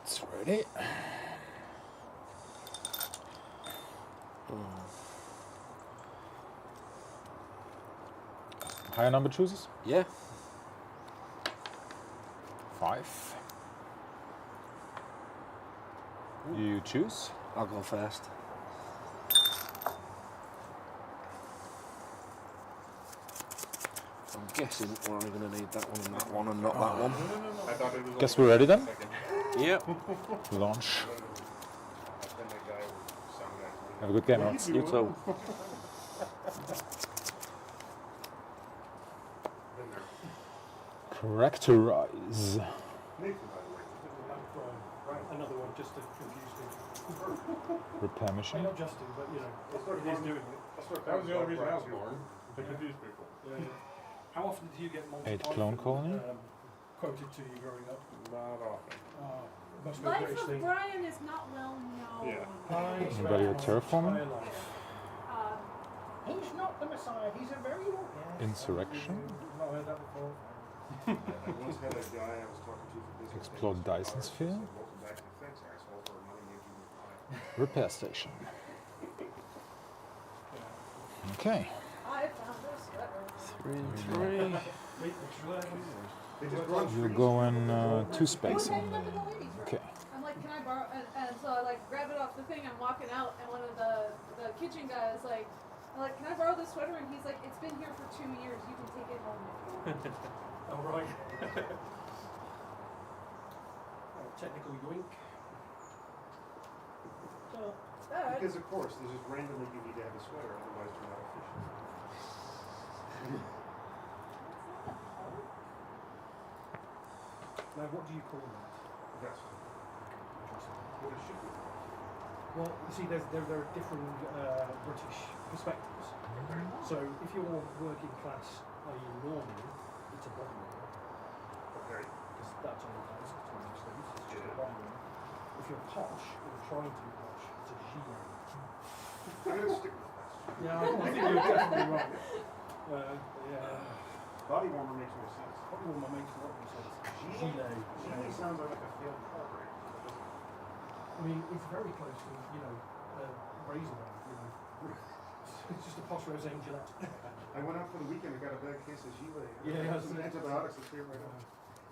It's ready. Higher number chooses? Yeah. 5. You choose. I'll go first. I'm guessing we're only going to need that one and that one and not that one. I thought it was Guess we're ready then? Yep. Launch. Then that guy would sound like Have a good game, Rods. You too. Characterize. Nathan, by the way. Another one just to confuse people. Repair machine. Not Justin, but you know, it is doing it. That was the only reason I was born, to confuse people. Yeah. How often do you get multiple 8 clone colony. quoted to you growing up? Not often. Must be a Life British of thing. Brian is not well known. Yeah. Anybody with terraforming? He's not the Messiah. He's a very old. Insurrection. I've not heard that before. I once had a guy I was talking to for business. Explode Dyson sphere. Welcome back to the fence, asshole, for money making with pie. Repair station. Okay. I found a sweater. 3. They just run You're trees. going 2 space Well, only. look at the ladies, right? Okay. I'm like, can I borrow? And so I like grab it off the thing. I'm walking out, and one of the kitchen guys like, I'm like, can I borrow this sweater? And he's like, it's been here for 2 years. You can take it home if you want. All right. Technical yoink. So that. Because of course, they just randomly give you to have a sweater, otherwise you're not official. Now, what do you call that? That's what it should be. Well, you see, there are different British perspectives. So, if you're working class, i.e. normal, it's a bottom roll. Okay. Because that's all it is to an extent. It's just a bottom roll. If you're posh, or trying to be posh, it's a gilet. I'm gonna stick with that. Yeah, I think you're definitely right. Yeah. Body warmer makes more sense. Body warmer makes a lot more sense. Gilet? Gilet sounds like a failed car brand. I mean, it's very close to, you know, razor blade, you know. It's just a posh rosé Gillette. I went out for the weekend and got a bad case of Gilet. Yeah, I yeah, had some antibiotics that came right off.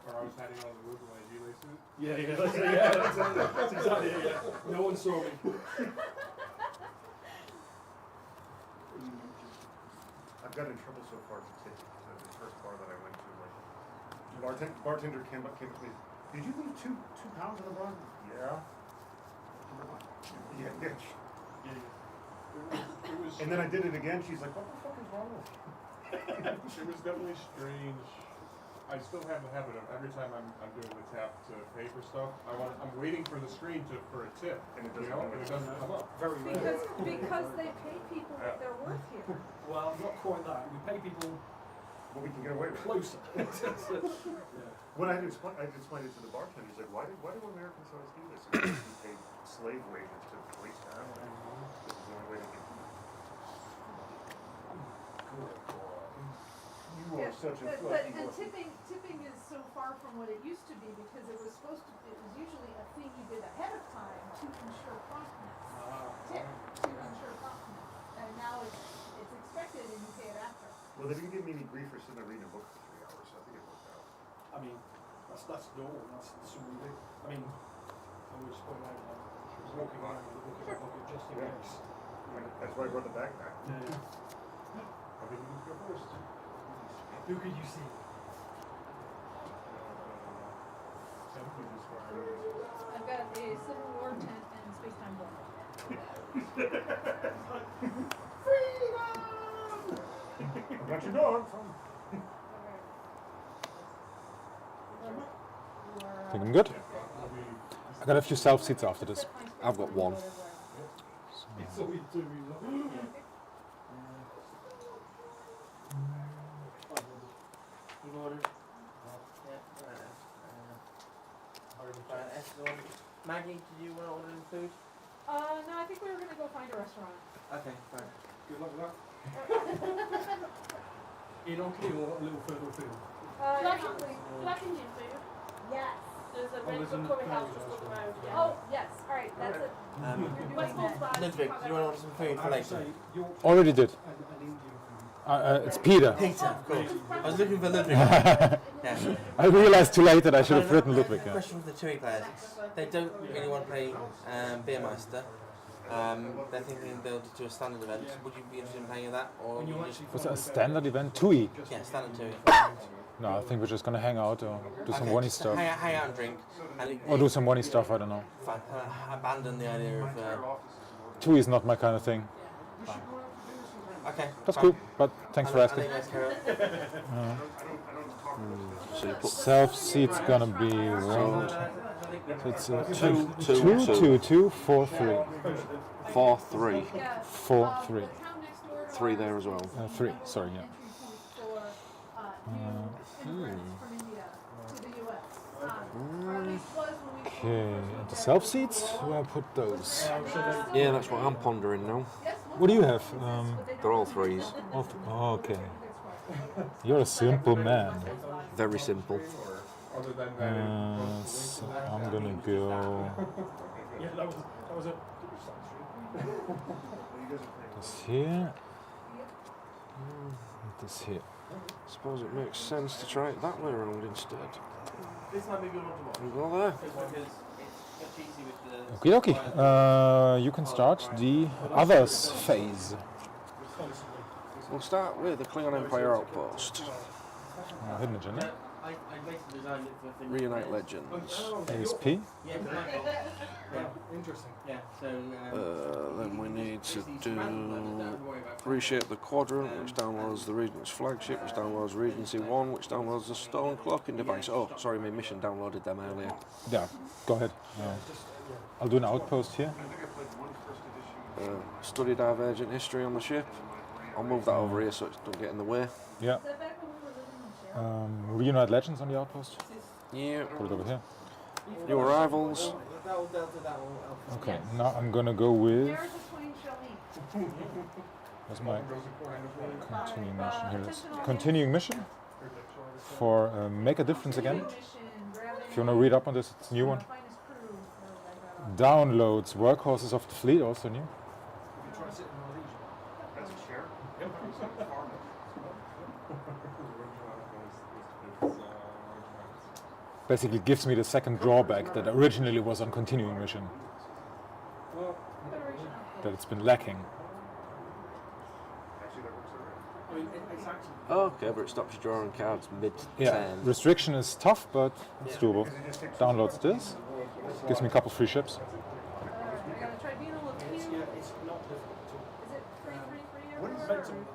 Or I was hiding on the roof in my Gilet suit. That's exactly it, yeah. No one saw me. I've got in trouble so far to take the first bar that I went to. Like, bartender came up to me. Did you leave two pounds in the bar? Yeah. Yeah, bitch. It was. And then I did it again. She's like, "What the fuck is wrong with you?" It was definitely strange. I still have the habit of every time I'm doing the tap to pay for stuff, I'm waiting for the screen for a tip, And it you doesn't know, come and it up. doesn't come up. Very rare. Because they pay people what they're worth here. Well, not quite that. We pay people What we can get away with. closer. When I explained it to the bartender, he's like, "Why do Americans always do this? Because we pay slave wages to wait down. This is the only way to get." You are such a fluffy And wussy. tipping is so far from what it used to be because it was usually a thing you did ahead of time to ensure promptness. Tip to ensure promptness. And now it's expected and you pay it after. Well, they didn't give me any grief for sitting there reading a book for 3 hours, so I think it worked out. I mean, that's normal. That's what we do. I mean, I always point out that I was walking around with a book in my pocket just in case. That's why I brought the backpack. Yeah. I think you can go first. Who could you see? I've got a Civil War tent and space-time bomb. I got your dog. I think I'm good. I got a few self seats after this. I've got one. So we do. You've ordered? Maggie, did you want to order any food? No, I think we were going to go find a restaurant. Okay, fine. Good luck with that. In Oakley or a little further afield? Black Indian food. Yes. There's a Oh, red there's an- curry house just up the road. Yeah. Oh, yes, all right, that's it. You're doing Westmoreland that. Bar. Ludwig, do you want to order some food for I would later? say Yorkshire Already did. and Indian food. It's Peter. Peter, of course. I was looking for Ludwig. I Yeah. realized too late that I should have No, written no, Ludwig. Yeah. Question for the TUI players. They don't really want to play Beermeister. They're thinking they'll do a standard event. Would you be interested in playing that? Or When would you you just, actually Was it a standard event? TUI? yeah, standard TUI. No, I think we're just gonna hang out or do some Okay, one just stuff. hang out and drink. And Or do some one stuff, I don't know. fine, abandon the idea of. TUI is not my kind of thing. Okay. That's fine. cool, but thanks for I'll asking. let you guys carry on. So you put Self seat's gonna be one. So it's Two, 2, 2, 2, 4, 3. 4, 3. Yeah, 4, 3. the town next door to 3 ours there as well. 3, sorry, yeah. entry point for new immigrants from India to the US. Or at least was when we Okay, and the self seats, where I put those? Yeah, that's what I'm pondering now. What do you have? They're all 3s. Okay. You're a simple man. Very simple. Other than that, So I'm gonna go Yeah, that was a. this here. And this here. Suppose it makes sense to try it that way around instead. This might be a good one to watch. You go there. Because it's easy with the. Okie dokie. You can start the others phase. We'll start with the Klingon Empire Outpost. Hidden agenda. I basically designed it for things. Reunite Legends. ASP. Yeah, it's my fault. Yeah, Interesting. yeah. So. Then we need to basically some random levels, don't do worry about reshape the quadrant, which downloads the Regent's flagship, which downloads Regency 1, which downloads the stone clocking device. Oh, sorry, my mission downloaded them earlier. Yeah, go ahead. I'll do an outpost here. Study divergent history on the ship. I'll move that over here so it don't get in the way. Yeah. Is that back when we were living in Shell? Reunite legends on the outpost. Yeah. Put it over here. New arrivals. that will delta, that will alpha. Okay, now I'm gonna go with. There's a Twain Charlene. Where's my continuing mission? Here it is. Continuing mission for Make a Difference again. If you want to read up on this, it's a new one. Downloads Workhorses of the Fleet, also new. That's a chair? Basically gives me the second drawback that originally was on continuing mission, that it's been lacking. Actually, that works alright. I mean, it's actually. Okay, but it stops you drawing cards mid-turn. Yeah, restriction is tough, but it's doable. Downloads this, gives me a couple free ships. I got a tribunal of It's, Q. yeah, it's not difficult at all. Is it 333 What is everywhere? Mental,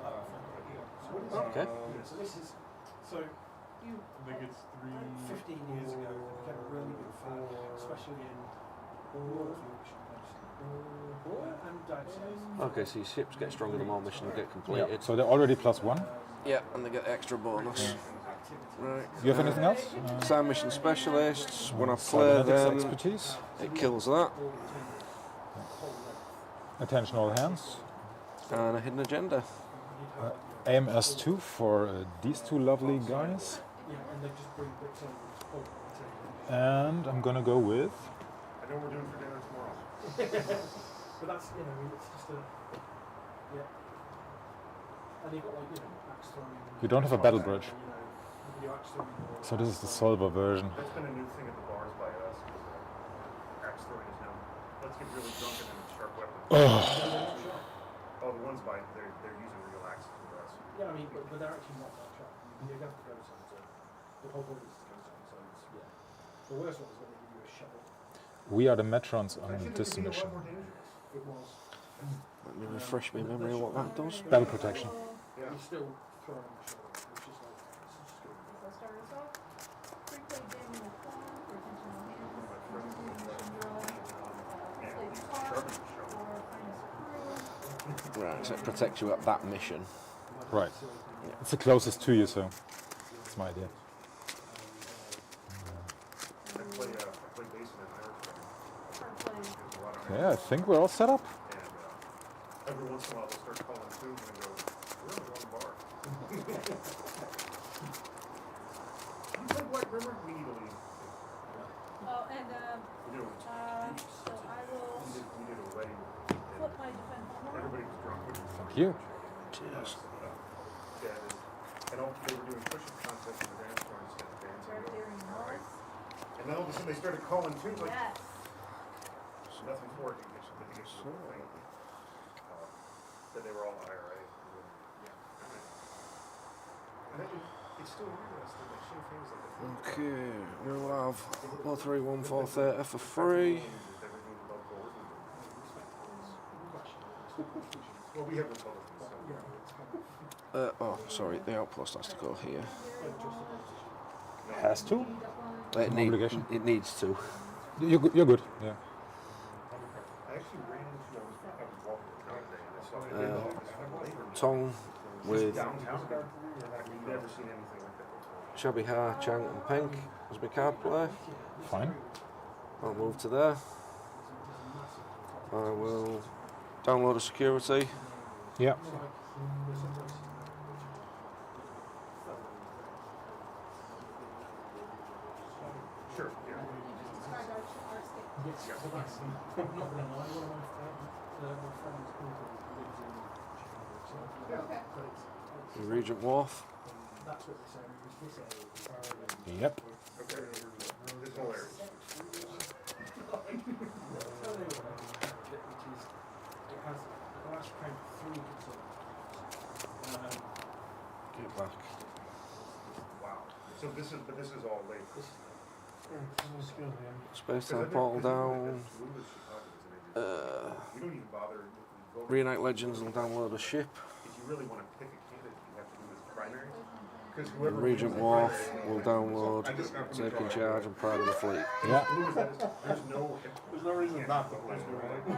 So what is Okay. So this is so You, I think it's 15 years ago it became a really big fan, especially in North Yorkshire mostly. And down south. Okay, so your ships get stronger the more missions get Yeah. completed. So they're already +1. Yeah, and they get extra bonus. Right. Do you have anything else? Sign mission specialists. When I play Cybernetics them, expertise. it kills that. Attention all hands. And a hidden agenda. AMS2 for these two lovely guys. Yeah, and they just bring bits over to point to And I'm gonna go with. I know we're doing for dinner tomorrow. But that's, you know, it's just a. Yeah. And you've got, like, you know, axe throwing. We don't have a battle bridge. You know, your axe throwing. So this is the Solver version. That's been a new thing at the bars by us. Axe throwing is now. Let's get really drunk and then sharp weapons. Oh, the ones by they're using real axes with us. Yeah, I mean, but they're actually not that sharp. You have to go somewhere. So the whole point is to go somewhere. So it's, yeah. The worst one is when they give you a shovel. We are the Metrons on Actually, this it would be a mission. lot more dangerous. It was. Let me refresh my memory of what that does. Battle protection. Yeah. You're still throwing the shovel, which is like, it's just good. so start us off. Prepaid Daniel Kwan for attention on hands. Continuing mission drill. Play guitar or find his crew. Right, so it protects you at that mission. Right. It's the closest to you, so that's my idea. I play bass in an Irish band. Start playing. There's a lot of Yeah, I think we're all set up. and every once in a while they'll start calling tunes and go, we're in the wrong bar. You play Black River? We need to leave. And, You know, so I will we did a wedding. flip my defense more. Everybody was drunk. Thank you. Cheers. And all, they were doing push-up contests in the dance floor instead of dancing. Start doing those. And then all of a sudden they started calling too, like, Yes. nothing's working, but to get to the thing. That they were all IRA. And it's still interesting, like, some things like that. Okay, we'll have 431 for free. Well, we have Republicans, so. Oh, sorry, the outpost has to go here. Has to? Obligation. It needs to. You're good. Yeah. I actually ran into, I was walking the other day, and I saw labor Tong with downtown. I've never seen anything like that before. Shabby Ha, Chang and Pink as my card play. Fine. I'll move to there. I will download a security. Yeah. Sure, yeah. Describe our state. Yes, well, that's not going to lie. One of my friends' uncle lives in Chicago, so Okay. but it's Regent Wharf. that's what this area is. This area is far Yep. Okay, this whole area. which is it has the last count 3 consultants. Get back. Wow. So this is all late. Space time portal down. We don't even bother voting. Reunite Legends will download a ship. If you really want to pick a candidate, you have to do this primary. Because And whoever Regent wins the Wharf primary- will download Taking Charge and Pride of the Fleet. Yeah. Blue is that there's no. There's no reason not to play it, right? It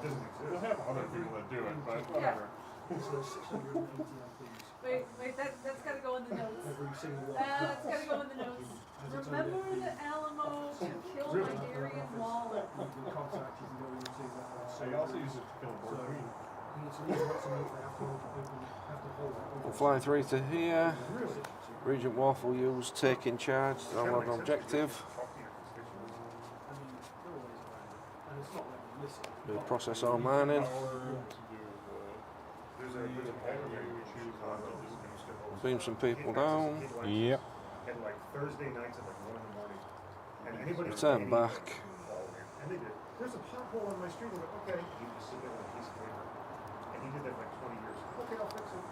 doesn't We'll exist. have other people that do it, but whatever. So 680 MPs. Wait, that's gotta go in the notes. Every single one. That's gotta go in the notes. Has its own Remember FD. the Alamo to kill my Darian Waller. You can contact, you can go into that. So you also use it to kill a board queen. It's an easy one to make. They have to hold it. We'll fly 3 to here. Regent Wharf will use Taking Charge to download an objective. Talk to your constituents. I mean, they're always around. And it's not like you listen. Do process all mining. There's a aggregator we choose on this kind of stuff. Beam some people down. Yep. And like Thursday nights at like 1 in the morning. And anybody. Return from back. anything call in. And they did. There's a pothole on my street. I'm like, okay. He just sit there with a piece of paper. And he did that for like 20 years. Okay, I'll fix it.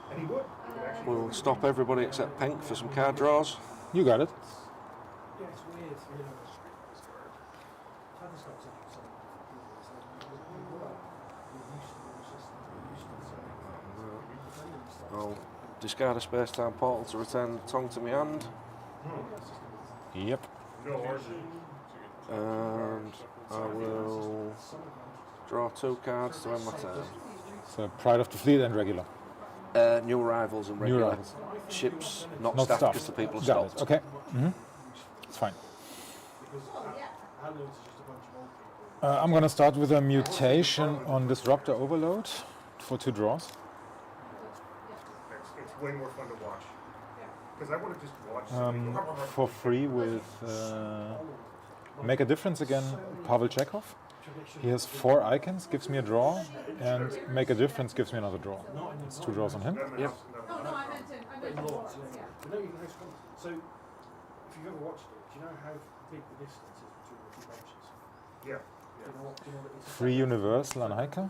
And he would. He would actually. We'll stop everybody except Pink for some card draws. You got it. Yeah, it's weird, you know. I've just got something so it's like you're used to the system, you're used to it, so I'll discard a space-time portal to return the tongue to my hand. Yep. No, ours And I will draw 2 cards to end my turn. So Pride of the Fleet and regular. New arrivals and New regular arrivals. ships, not Not staff stuff. because the people are Got it. stopped. Okay. It's fine. Oh, yeah. I know it's just a bunch of old people. I'm gonna start with a mutation on Disruptor Overload for 2 draws. it's way more fun to watch. Because I want to just watch somebody go, For free with Make a Difference again, Pavel Chekhov. He has 4 icons, gives me a draw, and Make a Difference gives me another draw. It's 2 draws on him. Yep. Oh, no, I meant to Lots, draw, yeah. But no, you can host content. So, if you've ever watched it, do you know how big the distance is between the 2 benches? Yeah. Do you know what it is? Free Universal and Hiker.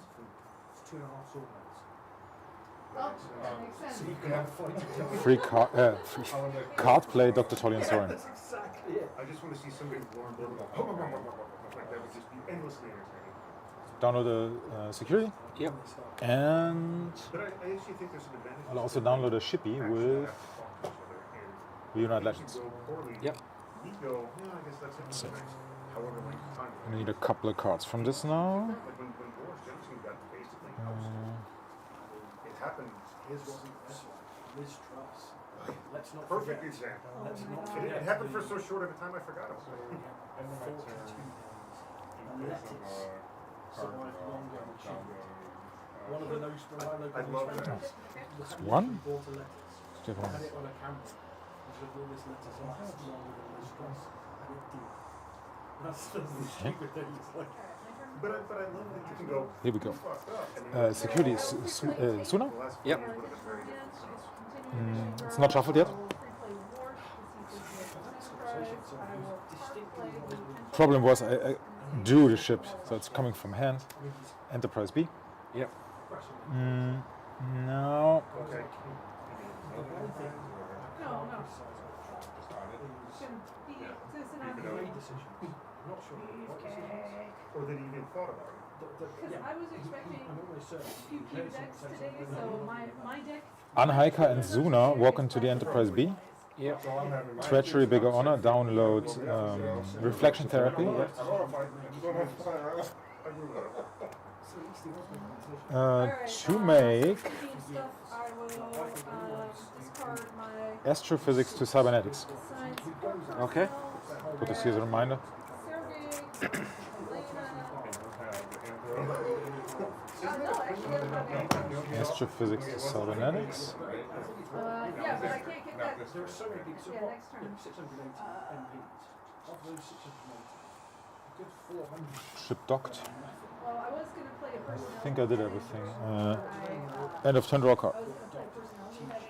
It's 2.5 sword blades. Oh, that makes sense. So you can have a fight. Free card play, Dr. Tolly and Soren. That's exactly it. I just want to see somebody with Warren Building like that would just be endlessly entertaining. Download the security. Yep. And But I actually think there's an advantage. I'll also download a shippy with Reunite Legends. Yep. We go, yeah, I guess that's it. However, like time. I need a couple of cards from this now. Like when Boris Johnson got basically ousted, it happened. His wasn't this one. Liz Truss. Let's not Perfect forget. example. Let's not It, forget. it happened for so short of a time I forgot it. And then my turn, And you let put it some survive longer than she download. One of the local I love that. One? bought a letter. Different Had ones. it on a camera. And she said, all this letters last longer than Liz Truss. And That's the stupid thing. It's like, But I love that you can go. Here we go. Fucked up. And Security is Suna? the last Yep. few would have been very different. It's not shuffled yet. Problem was I drew the ship, so it's coming from hand. Enterprise B. Yep. Now Okay. No. Shouldn't be, this is not great decisions. Not sure. What decisions? beefcake. Or that you even thought about it. Because I was expecting I'm almost certain. a few cube decks today, so my deck. Anhaika and Suna walk into the Enterprise B. Yep. So I'm having my. Treachery, Bigger Honor, download Reflection Therapy. I don't know if I don't have to sign it out. To make Stuff, I will discard my Astrophysics to Cybernetics. science. Okay. Put this here as a reminder. Sergey, Elena. No, actually, I don't have any. Astrophysics to Cybernetics. Yeah, but I can't get that. There are so many big Yeah, next turn. 680 MPs. Of those 680, a good 400. Ship docked. Well, I was going to play a personnel. I think I did everything. I End of turn, draw card. was going to play a personnel. You had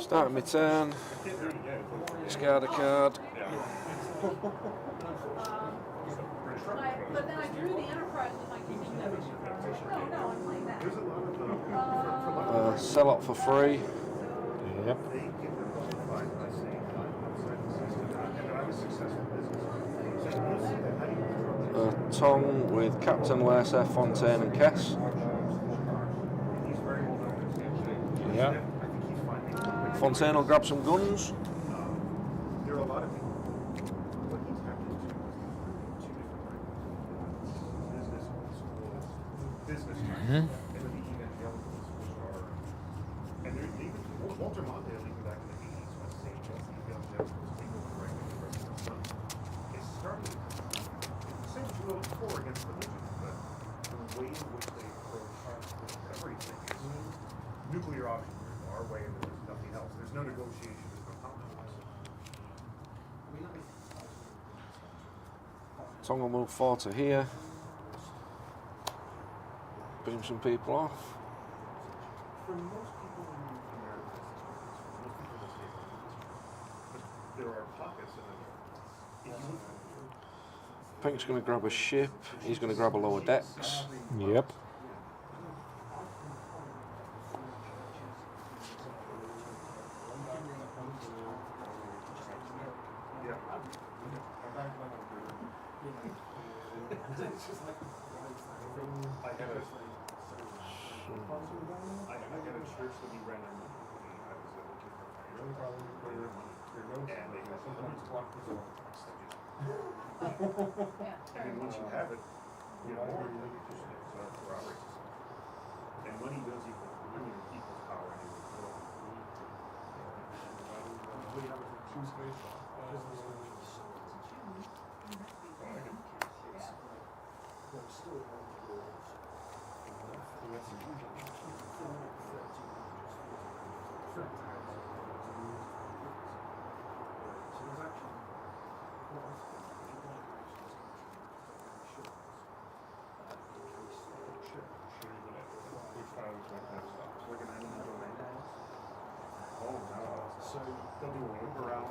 Start my turn. Discard a card. but then I drew the Enterprise with my continuing. No, I'm playing that. There's a lot of them. Sell up for free. Yep. They get their justified by saying outside the system. And I was successful business. How do you withdraw? Tong with Captain Lerser, Fontaine and Kess. He's very well known. Yeah. I think he's fine. Fontaine will grab some guns. There are a lot of people. What he's happened to two different business schools, business and the evangelicals, which are, and they're even Walter Mondale, even back in the 80s, was saying that the evangelicals people were right with the rest of the sun. It started the same as well before against religion, but the way in which they approach everything is nuclear option. There's our way and there's nothing else. There's no negotiation, there's no compromise. Tong will move 4 to here. Beam some people off. For most people in America, most people will stay but there are pockets in it. If you Pink's going to grab a ship. He's going to grab a lower decks. Yep. yeah. I had a church that we ran in when I was looking for and they had and then once you have it, you know, and money does equals power anyway. We have it for Tuesday. So they'll do a loop around.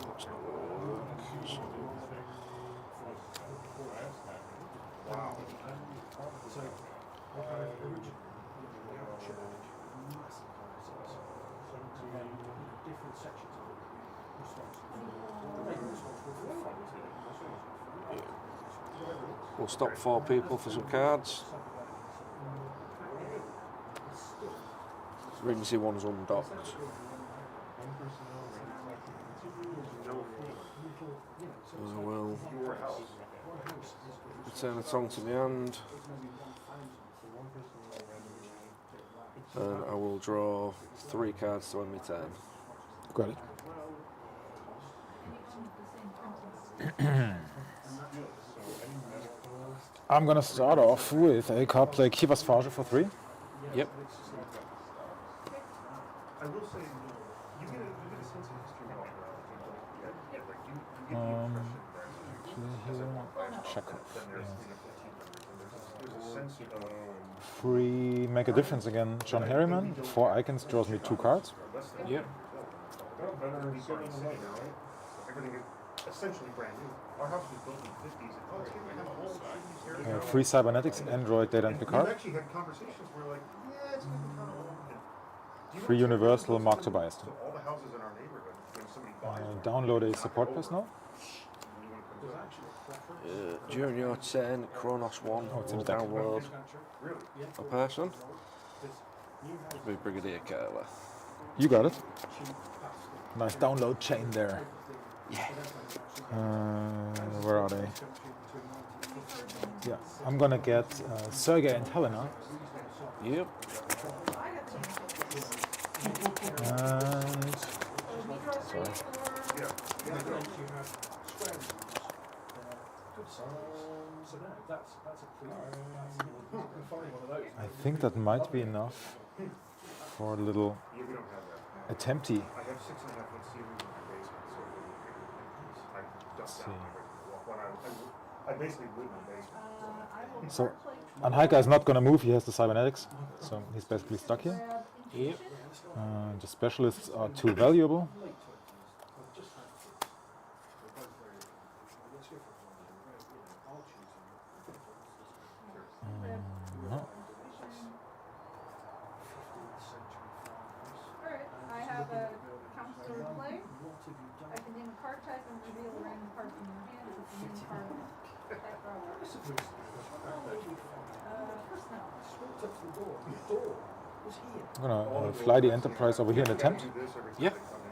Wow. So, what kind of original? Massive process. So then different sections of it responsible for maybe responsible for fronting. We'll stop 4 people for some cards. Regency 1's undocked. I will return a Tong to my hand. And I will draw 3 cards to end my turn. Got it. I'm gonna start off with a card play Kivas Farge for 3. Yep. I will say, you get a sense of history walking around. You get Chekhov. Then there's Yeah. 15 members, and there's a sense of 3 make a difference again. John Harriman, 4 icons, draws me 2 cards. less than Yep. Oh, better than sitting in the light, right? So everything is essentially brand new. Our house was built in the 50s. Oh, it's going to have a whole 50s area. 3 cybernetics, Android, Data and We've Picard. actually had conversations where like, yeah, it's going to be kind of old. And do you 3 know- Universal, Mark Tobias. So all the houses in our neighborhood, when somebody buys one, Download a knock it support over, personnel. and the new one comes There's out. actually a preference. During your turn, Kronos 1 Oh, it's in will the deck. download Really? a person. Be Brigadier Curler. You got it. Nice download chain there. Yeah. Where are they? Yeah, I'm gonna get Sergey and Helena. Yep. And Sorry. So no, that's a clear. You can find one of those. I think that might be enough for a little Yeah, we don't have that. attempty. I have 6.5 foot ceilings in my basement, so I dust See. down when I basically live in the basement. So Anhaika is not gonna move. He has the cybernetics, so he's basically stuck here. Yep. The specialists are too valuable. Alright, I have a counselor play. I can name a card type and reveal a random card from your hand with the name card type row. Personnel. I'm gonna fly the Enterprise over here and attempt. Do this every time Yeah. they come in.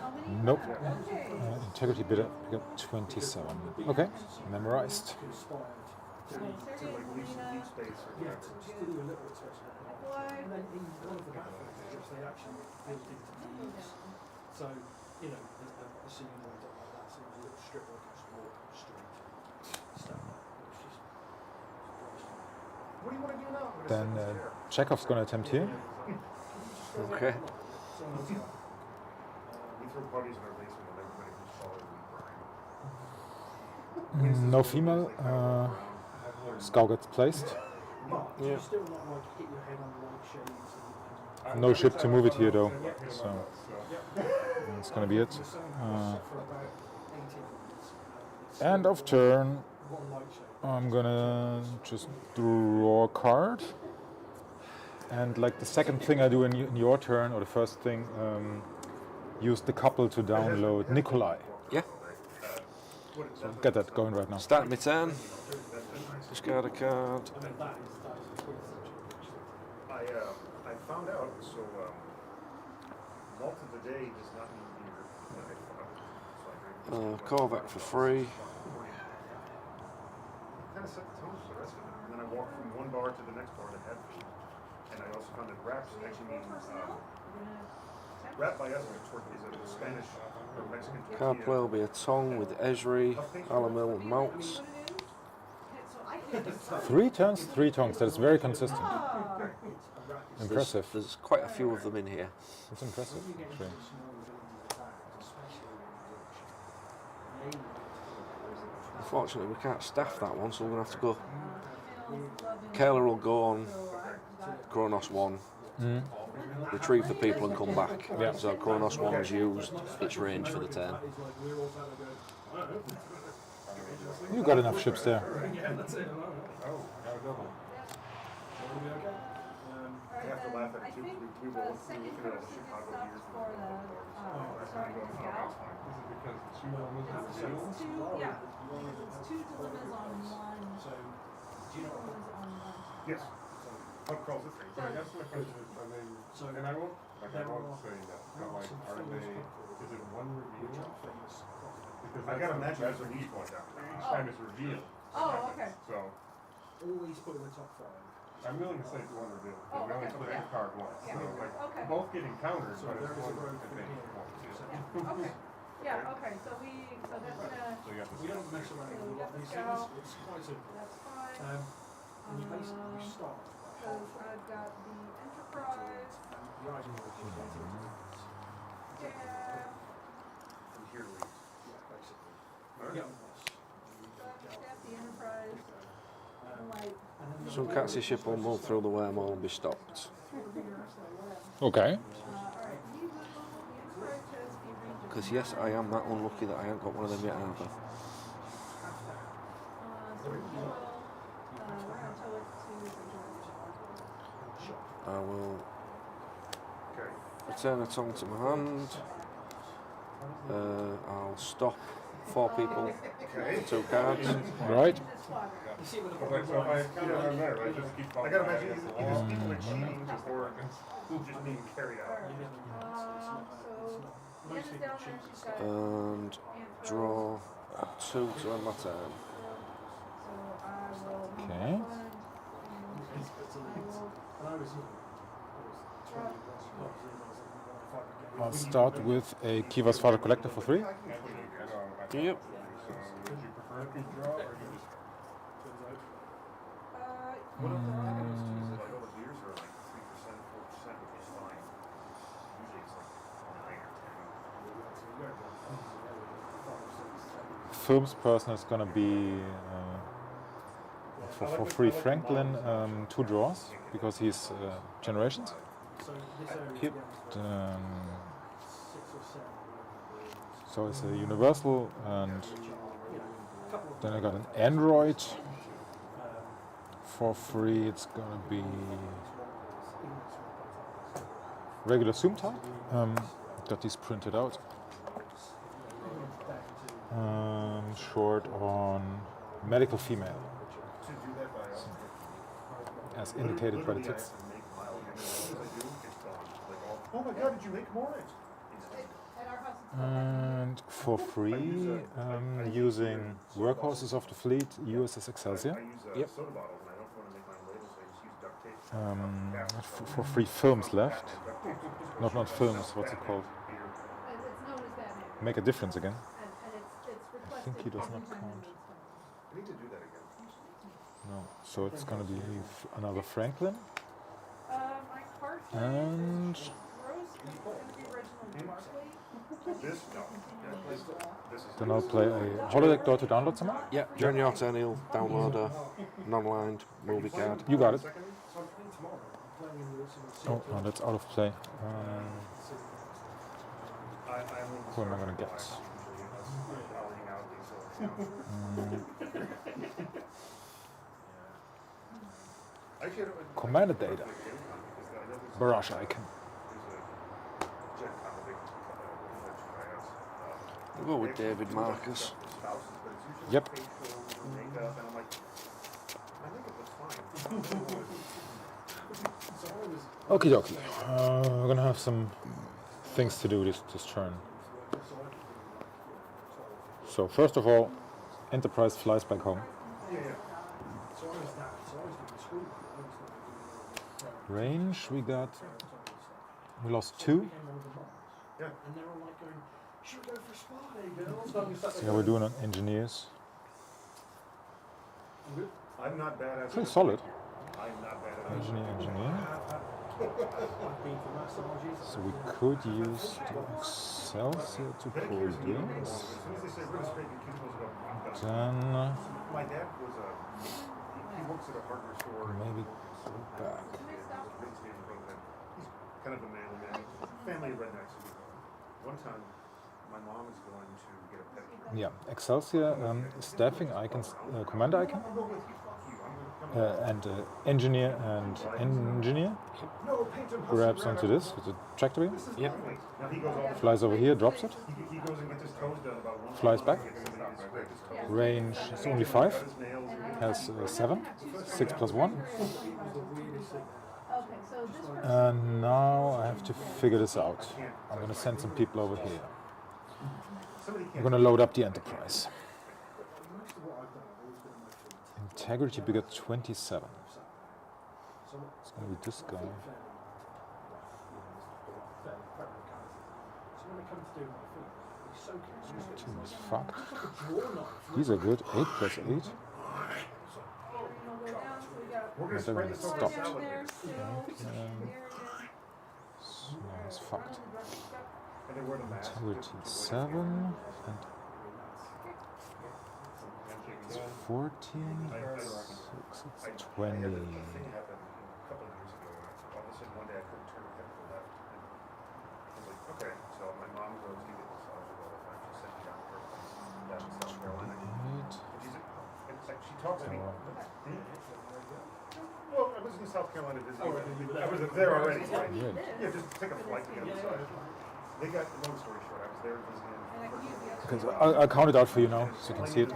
How many? Nope. Okay. Integrity bidder, we got 27. Okay, memorized. Sergey and Helena. Deep space or whatever. Apply. So, you know, a scene like that, so a little strip like a walk on the street, stuff like that. It's just What do you want to do now? I'm gonna Then sit in this chair. Chekhov's gonna attempt here. Okay. We throw parties in our basement and everybody just follows the brine. No female. Skull gets placed. But Yeah. you still not like hit your head on the light shades and No ship to move it here though, so that's gonna be it. for about 18 minutes. End of turn. One light shade. I'm gonna just draw a card. And like the second thing I do in your turn, or the first thing, use the couple to download Nikolai. Yeah. So get that going right now. Start my turn. Discard a card. I mean, that is a quintessential. I found out, so malt of the day does not mean beer. So I drink Korvac for free. kind of set the tone for the rest of it. And then I walked from one bar to the next bar that had food. And I also found that wraps actually mean wrap by us is a Spanish or Mexican tortilla. Card play will be a Tong with Esri, Alamil, and Maltz. Three turns, 3 tongues. That is very consistent. Impressive. There's quite a few of them in here. It's impressive. Actually. Unfortunately, we can't staff that one, so we're going to have to go. Kayla will go on Kronos 1, retrieve the people and come back. Yeah. So Kronos 1 is used, its range for the turn. You got enough ships there. I have to laugh at it too, because we were looking at all the Chicago years. For the starting scout. Because two of them was It's two, yeah, it's 2 dilemmas on one. Dilemmas on one. Yes. Pub crawls it. So I guess my question is, are they, and I won't say that, but like, are they, is it one reveal? Because I gotta imagine that's what he's going down. each time it's revealed. Oh, okay. So, Always put in the top 5. I'm willing to say it's one reveal, Oh, because we only okay, split yeah. a card once, Yeah. so like, Okay. both get encountered, So but there it's is a one road from advantage, here. one reveal. Okay. Yeah, okay, so that's gonna, So you have to. We don't mess around with a lot of these things. It's quite simple. that's fine. And you basically you start. So I've got the Enterprise, And the idea is you get into Jab, Some cat's ship will move through the wormhole and be stopped. Okay. Because yes, I am that unlucky that I haven't got one of them yet either. I will return a tongue to my hand. I'll stop 4 people for 2 cards. Right. Like, so if I put it on there, I just keep I bumping gotta my imagine against the either wall. people exchange or just being carried out. And draw 2 to end my turn. Okay. I'll start with a Kiva's Father Collector for 3. Yep. So would you prefer to draw or you just What else? Like all the beers are like 3%, 4%, which is fine. Usually it's like 9 or 10. Films person is gonna be for free Franklin 2 draws because he's Generations. Yep. So it's a Universal, and then I got an Android for free. It's gonna be regular Zoom type. Got these printed out. Short on medical female, as indicated by the text. Oh my god, did you make more? At our house it's And for free, using Workhorses of the Fleet, USS Excelsior. Yep. Soda bottles and I don't want to make my labels, so I just use duct tape. For free films left. Not films, what's it called? it's known as Batman. Make a difference again. And it's requested. I think he does not every time count. they do something. I need to do that again. No, so it's gonna be another Franklin. My card And Rose is going to be Reginald Barkley. This, no. This is then I'll play a holodeck door to download somehow. Yeah, during your turn he'll download a non-lined movie card. You got it. So I'm playing tomorrow. I'm playing in the Oh, no, that's out of play. Who am I gonna get? Commander data. Barrage icon. We'll go with David Marcus. Yep. Okie dokie. We're gonna have some things to do this turn. So first of all, Enterprise flies back home. Range, we lost 2. So yeah, we're doing on engineers. I'm not bad at Pretty solid. I'm not bad at Engineer. So we could use the Excelsior to pull this. Then My dad was he works at a hardware store. maybe go back. He's kind of a manly man. Family of rednecks. One time, my mom is going to get a pedicure. Yeah, Excelsior staffing icons, commander icon, and engineer and engineer grabs onto this with the tractor beam, Yep. Now he goes all flies over here, drops it, he goes and gets his toes done about one. flies back. Scrape his toes. Range is only 5, His nails. has 7, 6 plus 1. Okay, so this person. And now I have to figure this out. I'm gonna send some people over here. I'm gonna load up the Enterprise. Integrity, we got 27. It's gonna be this guy. This team is fucked. These are good. 8 plus 8. We're gonna But spread then this it's over stopped. the salad. So it's fucked. And they wear the mask. Integrity 7 and it's 14. it's I 20. had a thing happen a couple of years ago. All of a sudden, one day I couldn't turn my head to the left. And I was like, okay. So my mom goes to get massages all the time. She sent me down to her place down in South Carolina. Right. And she's like, it's like she talks to me. Oh. Well, I was in South Carolina visiting. I was there already. Right? Good. Yeah, just take a flight to the other side. They got, long story short, I was there visiting. Okay, so I'll count it out for you now, so you can see it.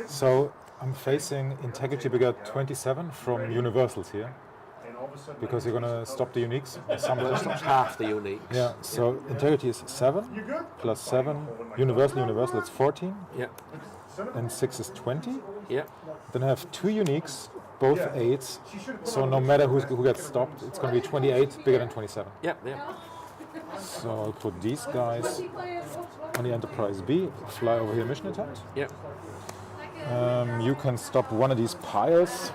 So I'm facing Integrity Bigger 27 from Universals here, And all of a sudden, because you're gonna stop the uniques. Some Well, it's not half the uniques. Yeah, so Integrity is 7, you good? plus 7, Universal, it's 14, Yep. and 6 is 20. Yep. Then I have 2 uniques, both 8s, so no matter who gets stopped, it's gonna be 28, bigger than 27. Yep. Yep. So I'll put these guys on the Enterprise B, fly over here, mission attempt. Yep. You can stop one of these piles.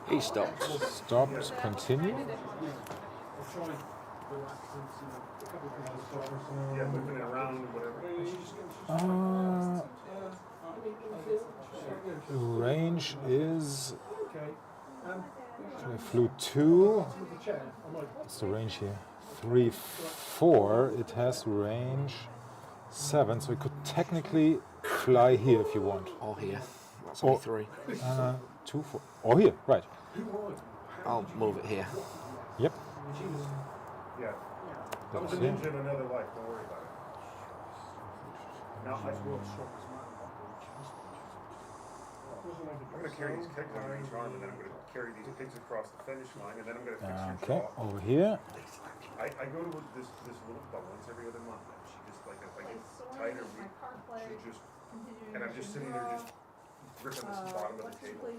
He stopped. Stopped, continue. Yeah, moving it around, whatever. Range is. I flew 2. What's the range here? 3, 4. It has range 7, so it could technically fly here if you want. Or here. That's only Or- 3. 2, 4. Or here, right. I'll move it here. Yep. Yeah. I was a Yeah. ninja in another life, don't worry about it. Now, I'm going to carry these kegs under each arm, and then I'm going to carry these pigs across the finish line, and then I'm going to fix your Okay, jaw. over here. I go to this little club once every other month, and she just like, if I get tighter, she just, and I'm just sitting there just gripping this bottom of the table.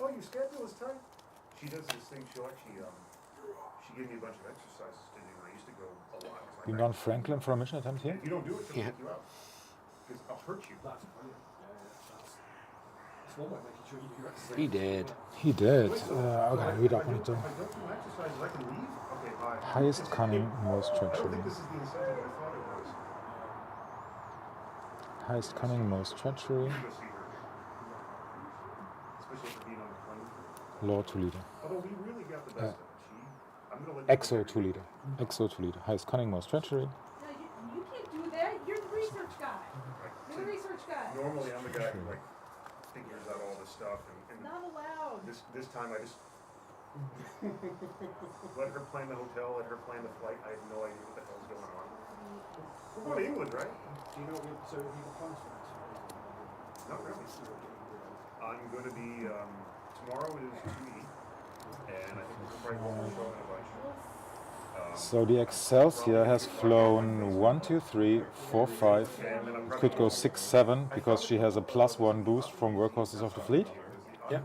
Oh, your schedule is tight? She does this thing, she gave me a bunch of exercises to do, and I used to go a lot. It's like, Been on Franklin for a mission attempt here. if you don't do it, she'll Yeah. kick you out. Because I'll hurt you. He did. He did. Okay, read up on it though. If I don't do exercises, I can leave? Okay, bye. Highest cunning, most I don't treachery. think this is the incentive I thought it was. Highest cunning, most treachery. Go see her. Especially for being on the plane. Lord 2 leader. Although we really got the best of it. I'm gonna let you Exo 2 leader. Exo 2 leader. Highest cunning, most treachery. No, you can't do that. You're the research guy. You're the research guy. Normally, I'm the guy who like figures out all this stuff, and Not allowed. this time I just let her plan the hotel, let her plan the flight. I have no idea what the hell's going on. We're going to England, right? Do you know what so have you got plans for that? Not really. I'm going to be, tomorrow is 2E, and I think we're probably going to show in a bunch. So the Excelsior has flown 1, 2, 3, 4, 5. And then I'm probably Could go 6, 7 because she has a +1 boost from workhorses of the fleet. Yep.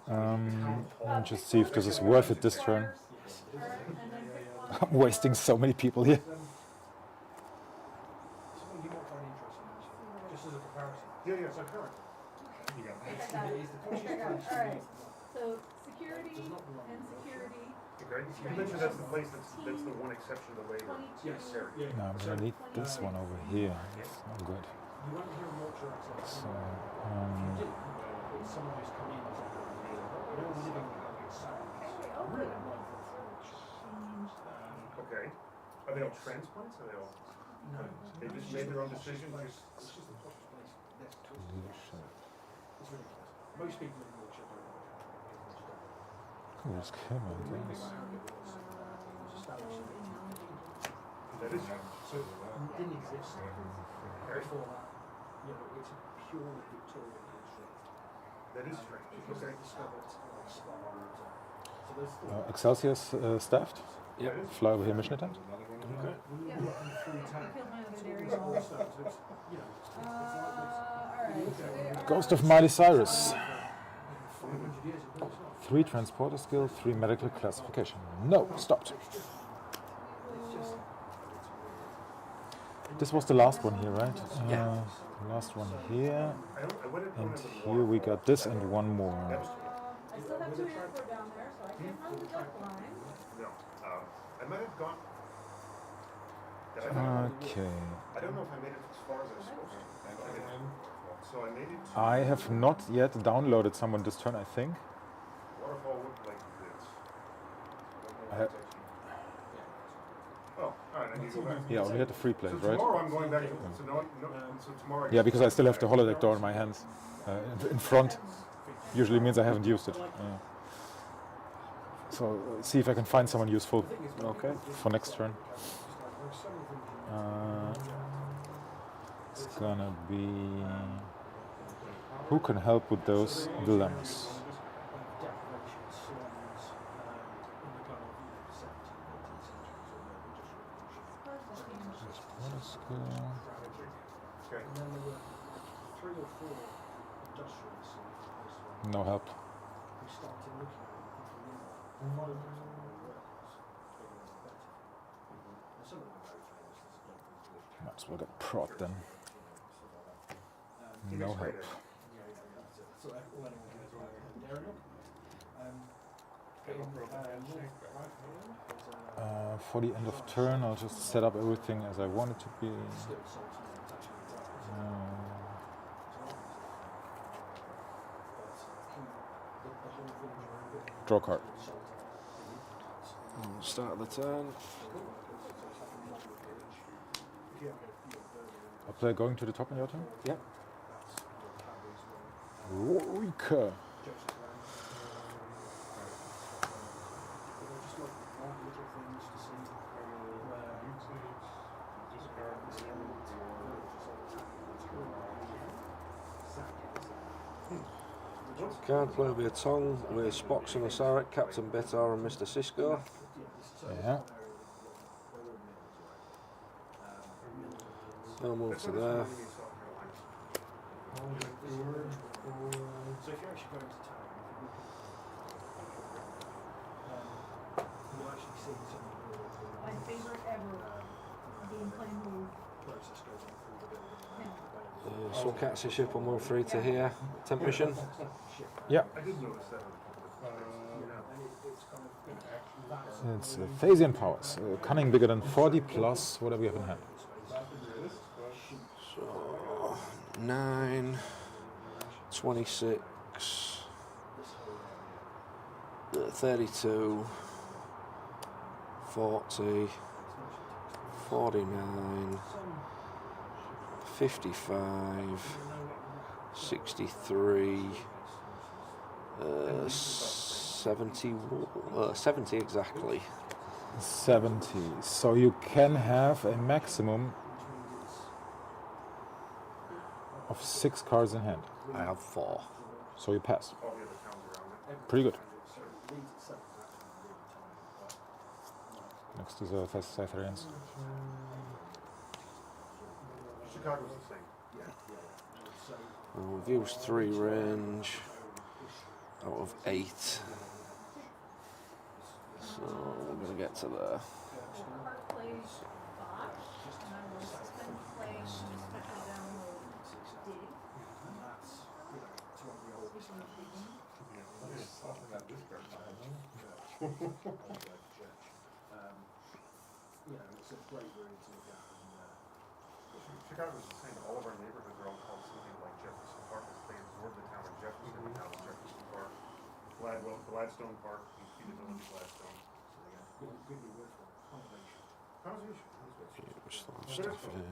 And just see if this is worth it this turn. I'm wasting so many people here. Something you might find interesting, actually, just as a comparison. yeah, so current. It's the Alright, so security and security. Okay, you mentioned that's the place that's the one exception to the waiver. Yes. Sarah. Yeah. No, I'm gonna need this one over here. It's not good. You won't hear much or accent. So, It's someone who's come in as a they're all living in sounds. Really? Okay. Are they all transplants? Are they all? No. They just made their own decision? It's just the poshest place. There's tools. leadership. It's really close. Most people in Yorkshire don't know Cool, just came on this. That is. So it didn't exist before that. You know, it's a purely Victorian history. That is strange. It was Okay. discovered like Spa and so there's still Excelsior's staffed. Yep. Fly over here, mission attempt. when you're working through town, Killed my other it's dairy all dog. stuff, so it's, you know, it's Alright, so they are Ghost of Miley Cyrus. 500 years ago, it's not. 3 transporter skill, 3 medical classification. No, stopped. This was the last one here, right? Yeah. Last one here. I went into And one of the here we got this and one more. I still have 2 airport down there, so I can't run the duck line. No. I might have gone. Did I? Okay. I don't know if I made it as far as I was supposed to. I mean, So I made it to I have not yet downloaded someone this turn, I think. waterfall looked like this. I ha- Oh, alright, I need to go back. Yeah, we had the free play, So right? tomorrow I'm going back to, so so tomorrow I Yeah, because I still have the holodeck door in my hands. In front. Usually means I haven't used it. So see if I can find someone useful Okay. for next turn. It's gonna be... Who can help with those dilemmas? Okay. And then there were 3 or 4 industrialists who No help. started looking at it and thinking, one of those workers, bigger and better. And some of them are very famous. There's a bloke called George Might as well get prod then. He No makes great help. that's it. So all anyone can do is write it down. For the end of turn, I'll just set up everything as I want it to be. Draw card. Start of the turn. A player going to the top in your turn? Yep. Roika. Card play will be a Tong with Spox and a Sarek, Captain Betar and Mr. Cisco. Yeah. I'll move to there. So if you're actually going to town, you'll actually see some of My favorite ever game plan move. the process goes on through the building. Swakatsu ship will move 3 to here. Temp mission. Yeah. I did notice that. It's kind of It's Phasian powers. Cunning bigger than 40 plus whatever we have in hand. So 9, 26, 32, 40, 49, 55, 63, 70 exactly. 70. So you can have a maximum of 6 cards in hand. I have 4. So you pass. All the other towns around it. Pretty good. Next to the Scytherians. Chicago's the same. We've used 3 range out of 8. So we're going to get to there. Park plays botch, and I will suspend play and special download dig. It's a great room to look at. Chicago's the same. All of our neighborhoods are all called something like Jefferson Park. They absorbed the town of Jefferson, and now it's Jefferson Park. Gladstone Park used to be the village of Gladstone. So they got Good word for it. conservation. Push that stuff in.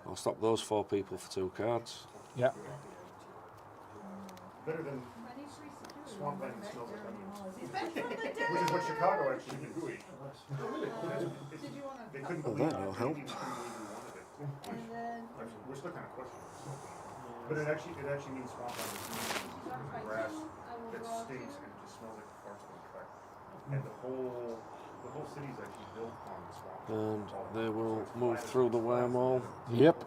I'll stop those 4 people for 2 cards. Yeah. Better than, Money free security. Swampland smells like onions. He's back from the dead. which is what Chicago actually did. Did you want They to? couldn't Oh, believe that'll it. help. They couldn't believe we wanted it. And then Actually, we're still kind of questioning it. But it actually means swampland is grass I will that draw stinks 2. and just smells like farts being cracked. And the whole city's actually built on the swamp. And they will move through the wormhole Yep.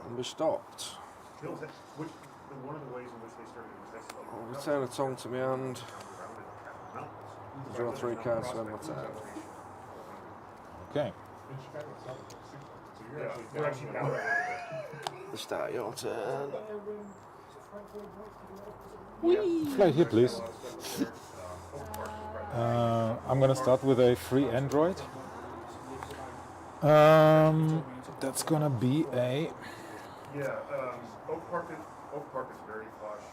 and be stopped. Hills, which one of the ways in which they started was actually I'll return a Tong to my hand. Draw 3 cards to end my turn. Okay. In Chicago, it's not like 6. So you're Yeah, actually we're actually down there. The start your turn. Fly here, please. I'm gonna start with a free android. That's gonna be a Yeah, Oak Park is very posh.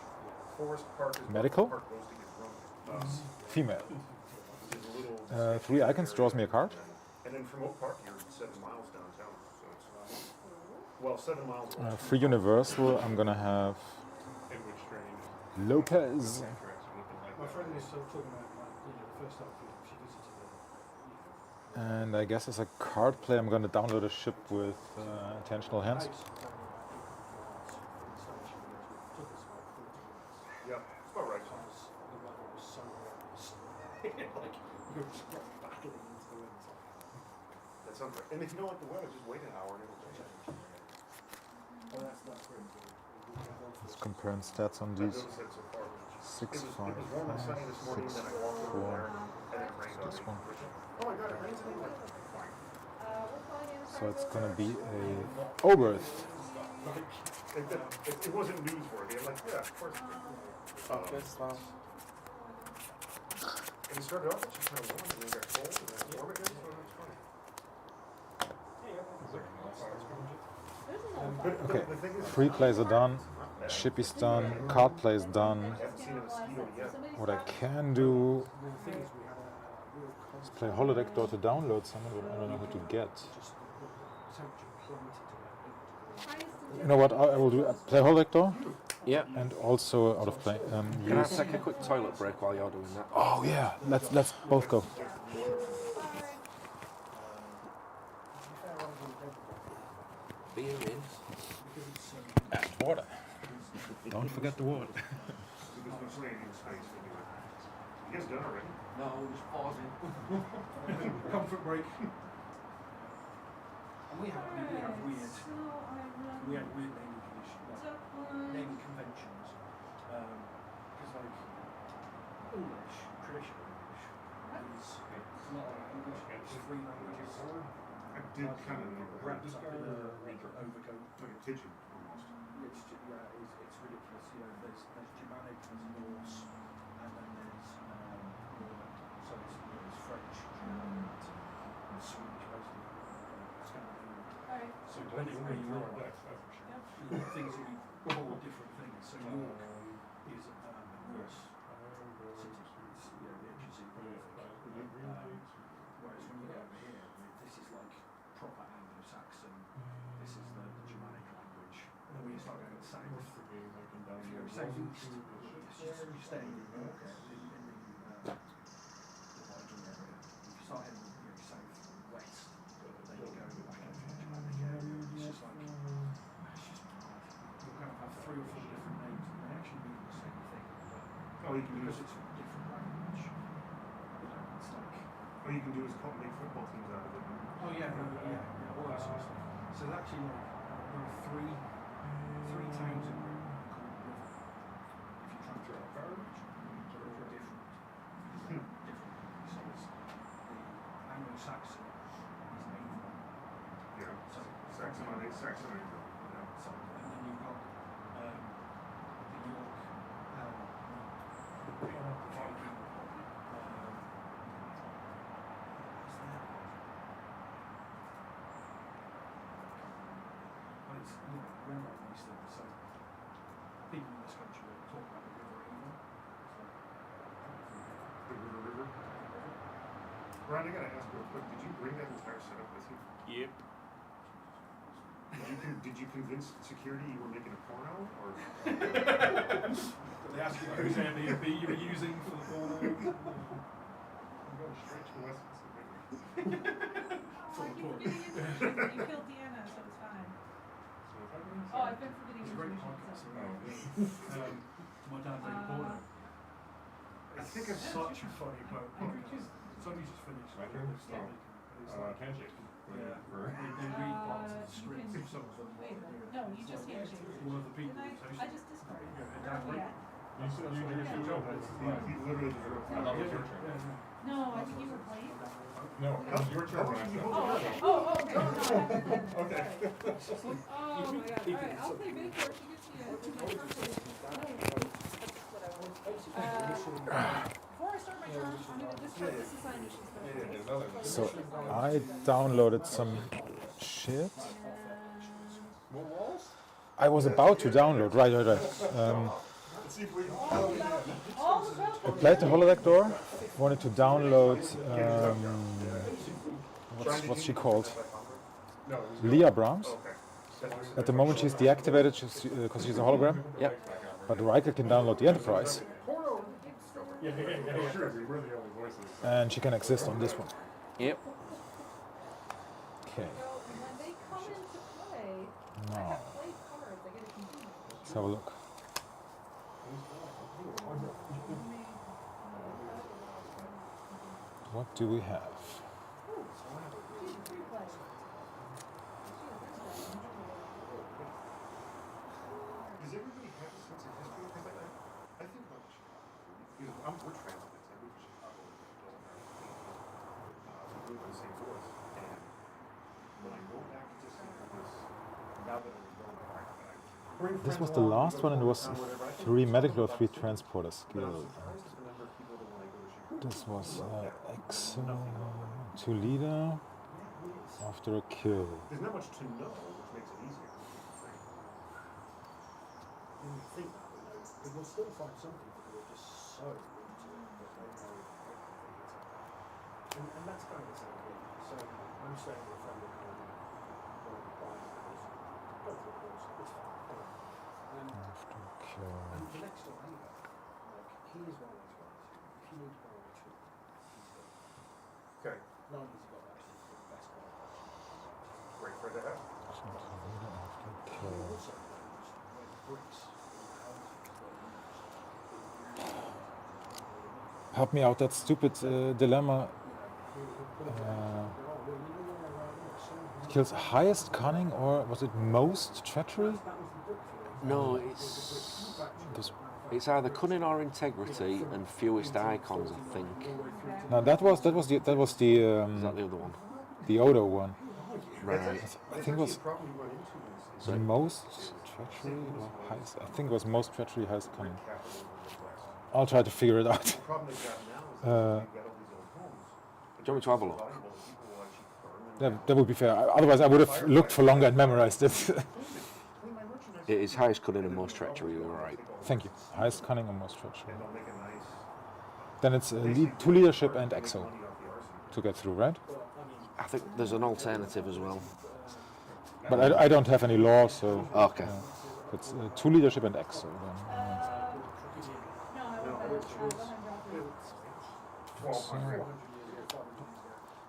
Forest Park is Medical? where Park goes to get drunk. Female. Which is a little 3 icons, draws me a card. And then from Oak Park, you're 7 miles downtown. So it's, well, 7 miles. Free universal, I'm gonna have In which train? Lopez. Contracts are looking like My that. friend was talking about the first time she visited it. And I guess as a card player, I'm gonna download a ship with intentional hands. Yeah, it's about right. The weather was so horrendous. Like, you're just battling into the wind. That sounds right. And if you don't like the weather, just wait an hour and it'll change. Well, that's great. Let's compare stats on I've these. noticed that so far. 6, 5, It was warm and sunny this morning, 6, then I walked over 4. there and it rained on This me. one. Oh my god, it rains in England. So it's gonna be a Oberth. It wasn't newsworthy. I'm like, yeah, of course. First one. And it started off just kind of warm and then it got cold and then warm again, so it's funny. Okay, The thing is, free plays are done, ship is done, card play is done. I haven't seen a mosquito yet. What I can do The thing is, we had a real is play holodeck door to download someone, but I don't know who to get. just the temperature plummeted to You know what I will do? Play holodeck door Yeah. and also out of play. Can I Use. take a quick toilet break while you're doing that? Oh yeah, let's both go. Beer in. And water. Don't forget the water. Because we're playing in space, we do it. You guys done already? No, just pausing. comfort break. And we had weird naming conditions, naming conventions. Because like English, traditional English, is not like English, it's 3 languages. I did kind of know that. Wrapped up in a overcoat. Like a pigeon, almost. It's ridiculous. You know, there's Germanic, there's Norse, and then there's Northern. So it's French, German, and Swedish, basically. Scandinavian. So depending on where you are, That's for sure. things that we call different things. So York is a Norse city. It's, you know, the ancient city of Norfolk. Whereas when you get over here, this is like proper Anglo-Saxon. This is the Germanic language. And then when you start going south, if you go south east, you stay in York, in the Viking area. If you start heading south west, then you go back into the Germanic area. It's just like, it's just mad. You'll kind of have 3 or 4 different names, and they actually mean the same thing. But All you can do because is it's a different language, you know, it's like. all you can do is make football teams out of it. Oh yeah, all that sort of stuff. So there's actually like there are three towns in Britain called River. If you transfer it very much, they're all different. So it's the Anglo-Saxon is Avon. Yeah. So Saxon. So and then you've got the York, Viking. What's that? But it's, you know, remember these things. So people in this country will talk about the River Avon. The river. Brian, I gotta ask real quick, did you bring that entire setup with you? Yep. Did you convince security you were making a porno, or? They ask you whose Airbnb you were using for the porno. I'm going straight to West Pacific. Oh, I keep forgetting you killed Deanna, so it's fine. Oh, I've been forgetting It's a great information, podcast. so. My dad made a porno. I think It's such a funny podcast. It's only just finished. My turn? It's like, it's like, Handshake. yeah, they read parts of the scripts of some of them. Wait, no, you just handshake. One of the people Didn't who's I hosting. just discarded it. Yeah, Dan Oh, Reed. yeah. You said you did your job. He literally just wrote I thought it was your turn. No, I think you were playing. No, it was your turn when I said. Oh, okay. Oh, okay. No, I haven't played. Okay. Oh my god. Alright, I'll play mini court. She gets me before I start my turn, I'm gonna discard this assignment she's been. So I downloaded some shit. More walls? I was about to download. Right. I played the holodeck door. Wanted to download. What's she called? Leah Brahms. At the moment she's deactivated because she's a hologram. Yep. But Riker can download the Enterprise. And she can exist on this one. Yep. Okay. And when they come into play, I Now, have played cards. I get a confusion. let's have a look. What do we have? Does everybody have a sense of history? Because I think about Chicago. We're transplants. I moved to Chicago in 2009. We grew up in St. Louis. And when I go back to St. Louis, now that I'm going back, bring This friends was the along, last we go one, and it to was downtown, whatever. I think 3 it's medical or something 3 about transporter But I'm skill. surprised at the number of people that when I go to Chicago. This was EXO 2 leader after a kill. There's not much to know, which makes it easier. When you think that, but you'll still find some people who are just so into it that they know everything. And that's kind of the same thing. So I'm staying with a friend at home, going to buy a house, go for a course, it's fine, whatever. After a kill. And the next door neighbour, like, he is one of those guys who, if you need to go on a trip, he's got it. Okay, Not only has he got access to the best guy, great for that. After a he kill. also knows where the bricks in the houses were used. Help me out, that stupid dilemma. Kills highest cunning, or was it most treachery? No, This, it's either cunning or integrity and fewest icons, I think. no, that was the Is that the other one? the Odo one. Right. I think it was Probably run into the most treachery or highest. I think it was most treachery, highest cunning. I'll try to figure it out. The problem they've got now is that you get all these old homes. Do you want me to have a look? Valuable, people want cheap burn. That would be fair. Otherwise, I would have looked for longer and memorized it. It is highest cunning and most treachery, you're right. Thank you. Highest cunning or most treachery. They'll make a nice Then it's 2 leadership and EXO money off the arsenal. to get through, right? I think there's an alternative as well. But I don't have any law, so Okay. it's 2 leadership and EXO. Then. No, I won't.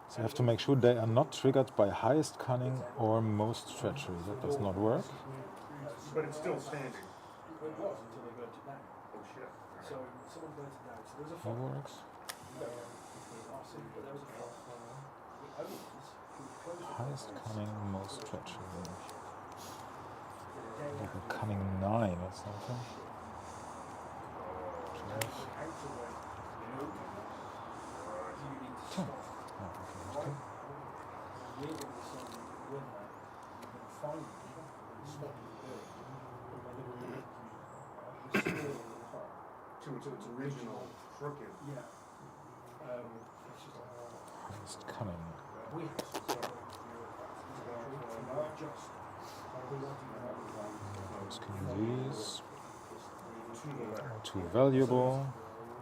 So I have to make sure they are not triggered by highest cunning or most treachery. That does not work. But it's still standing. It was until they burnt it down. Oh shit. So someone burnt it down. So there's a That fault. works. But there was a fault. The owners who closed the Highest doors cunning, most treachery. the day Like after a cunning 9 or something. the council went, no, you need to stop. Okay. We're going to decide whether you can find them and stop them doing it, or whether we're going to restore the park. To its original crooked. Yeah. It's just like, Highest cunning. we have to stop it. Not just. We want to know. Those can these. To the left. Too valuable.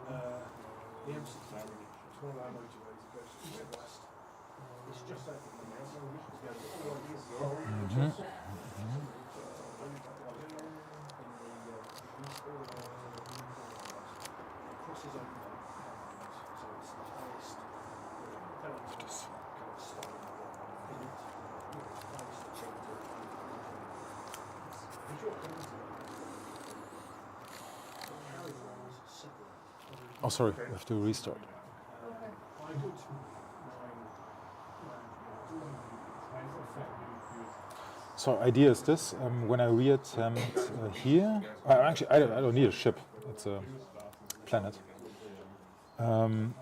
The M60, it's one of our motorways that goes east west. It's just over the mountain. It goes all the way east. Crosses over the mountains, so it's the highest. I don't know if it's kind of style in it. It's the highest point. If you're going to carry lines separate. Oh, sorry, we have to restart. I would So idea is this: when I reattempt here, actually I don't need a ship. It's a planet.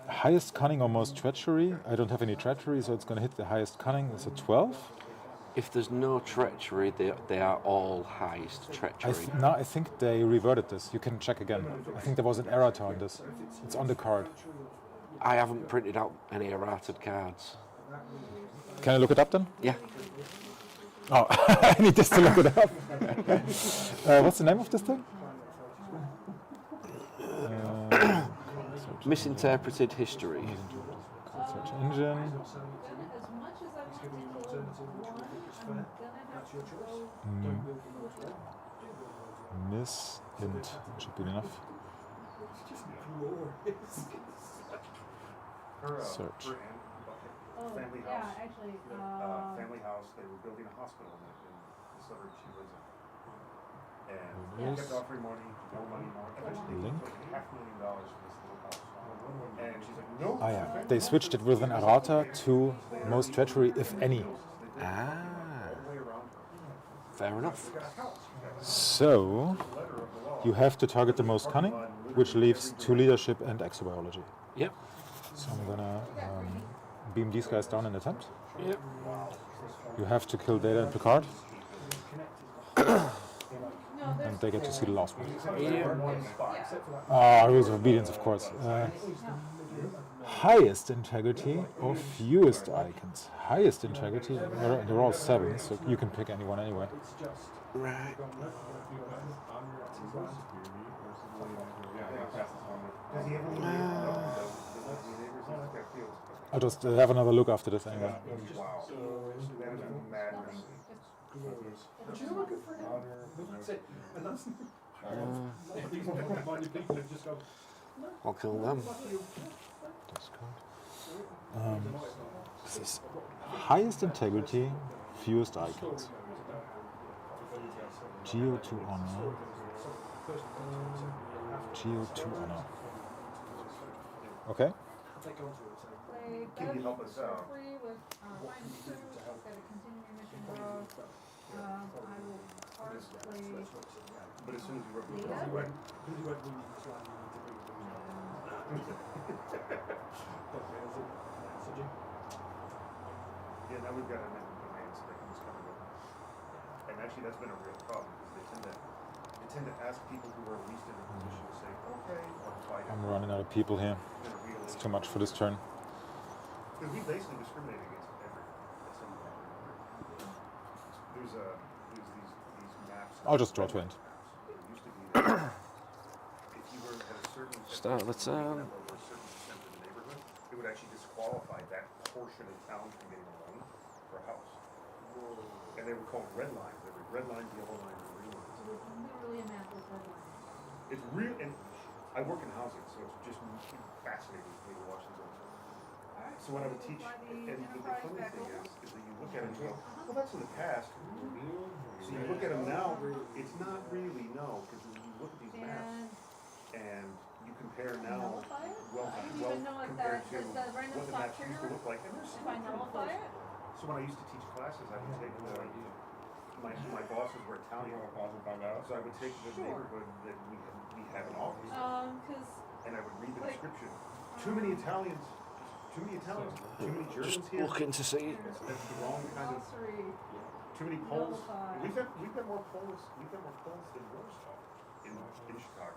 Highest cunning or most treachery. I don't have any treachery, so it's going to hit the highest cunning. It's a 12. If there's no treachery, they are all highest treachery. I think they reverted this. You can check again. I think there was an errata on this. It's on the card. I haven't printed out any errated cards. Can I look it up then? Yeah. Oh, I need this to look it up. What's the name of this thing? Misinterpreted history. Search engine. As much as I want to go one, I'm gonna have to go. Miss int should be enough. Search. Her Oh, family yeah, house. actually, Family house. They were building a hospital in the suburb she lives in, and There it kept is. offering money, more money, more. Eventually, they Link. put $500,000 for this little house, and she's like, no. Ah, yeah. They switched it with an errata to most treachery, if any. Ah, fair enough. So you have to target the most cunning, which leaves 2 leadership and exobiology. Yep. So I'm gonna beam these guys down in attempt. Yep. You have to kill Data and Picard, no, and there's, they get to see the last one. yeah. Rules of obedience, of course. Highest integrity or fewest icons? Highest integrity, they're all 7, so you can pick anyone anyway. Right. Does he ever leave? I'll just have another look after this anyway. Wow. That is madness. But you know what good for him? That's it. And that's these minded people have just gone, I'll kill them. This is highest integrity, fewest icons. Geo to honor. Geo to honor. Okay. Play Can you help us out? free with minus 2. It's got a continuing mission draw. I will card play. But as soon as you rub Data. Yeah, now we've got a domain so they can just kind of go. And actually, that's been a real problem because they tend to ask people who are least in a position to say, okay, or fight. I'm running out of people here. It's too much for this turn. Because we basically discriminate against everyone at some point. There's these maps. I'll just draw to end. It used to be that if you were at a certain Start the turn. level or a certain percent of the neighborhood, it would actually disqualify that portion of town from getting a loan for a house. And they were called red lines. There were red lines, yellow lines, and green lines. So there's literally a map with red lines. It's real, and I work in housing, so it's just fascinating for me to watch these old. So when I would teach, and the funny thing is that you look at it and you go, well, that's in the past. So you look at them now, it's not really, no, because when you look at these maps and you compare now, Nullify it? well I didn't compared even know if to that, does the random what the stop maps used to trigger, look like, and there's if I nullify it? So when I used to teach classes, I would take my bosses were Italian, so I would take the Sure. neighborhood that we have an office, Cause, and I would read the like, description. Too many Italians, too many Germans Just here. looking to see. That's the wrong kind of. glossary, Too many Poles. Nullify. We've got more Poles than Warsaw in Chicago.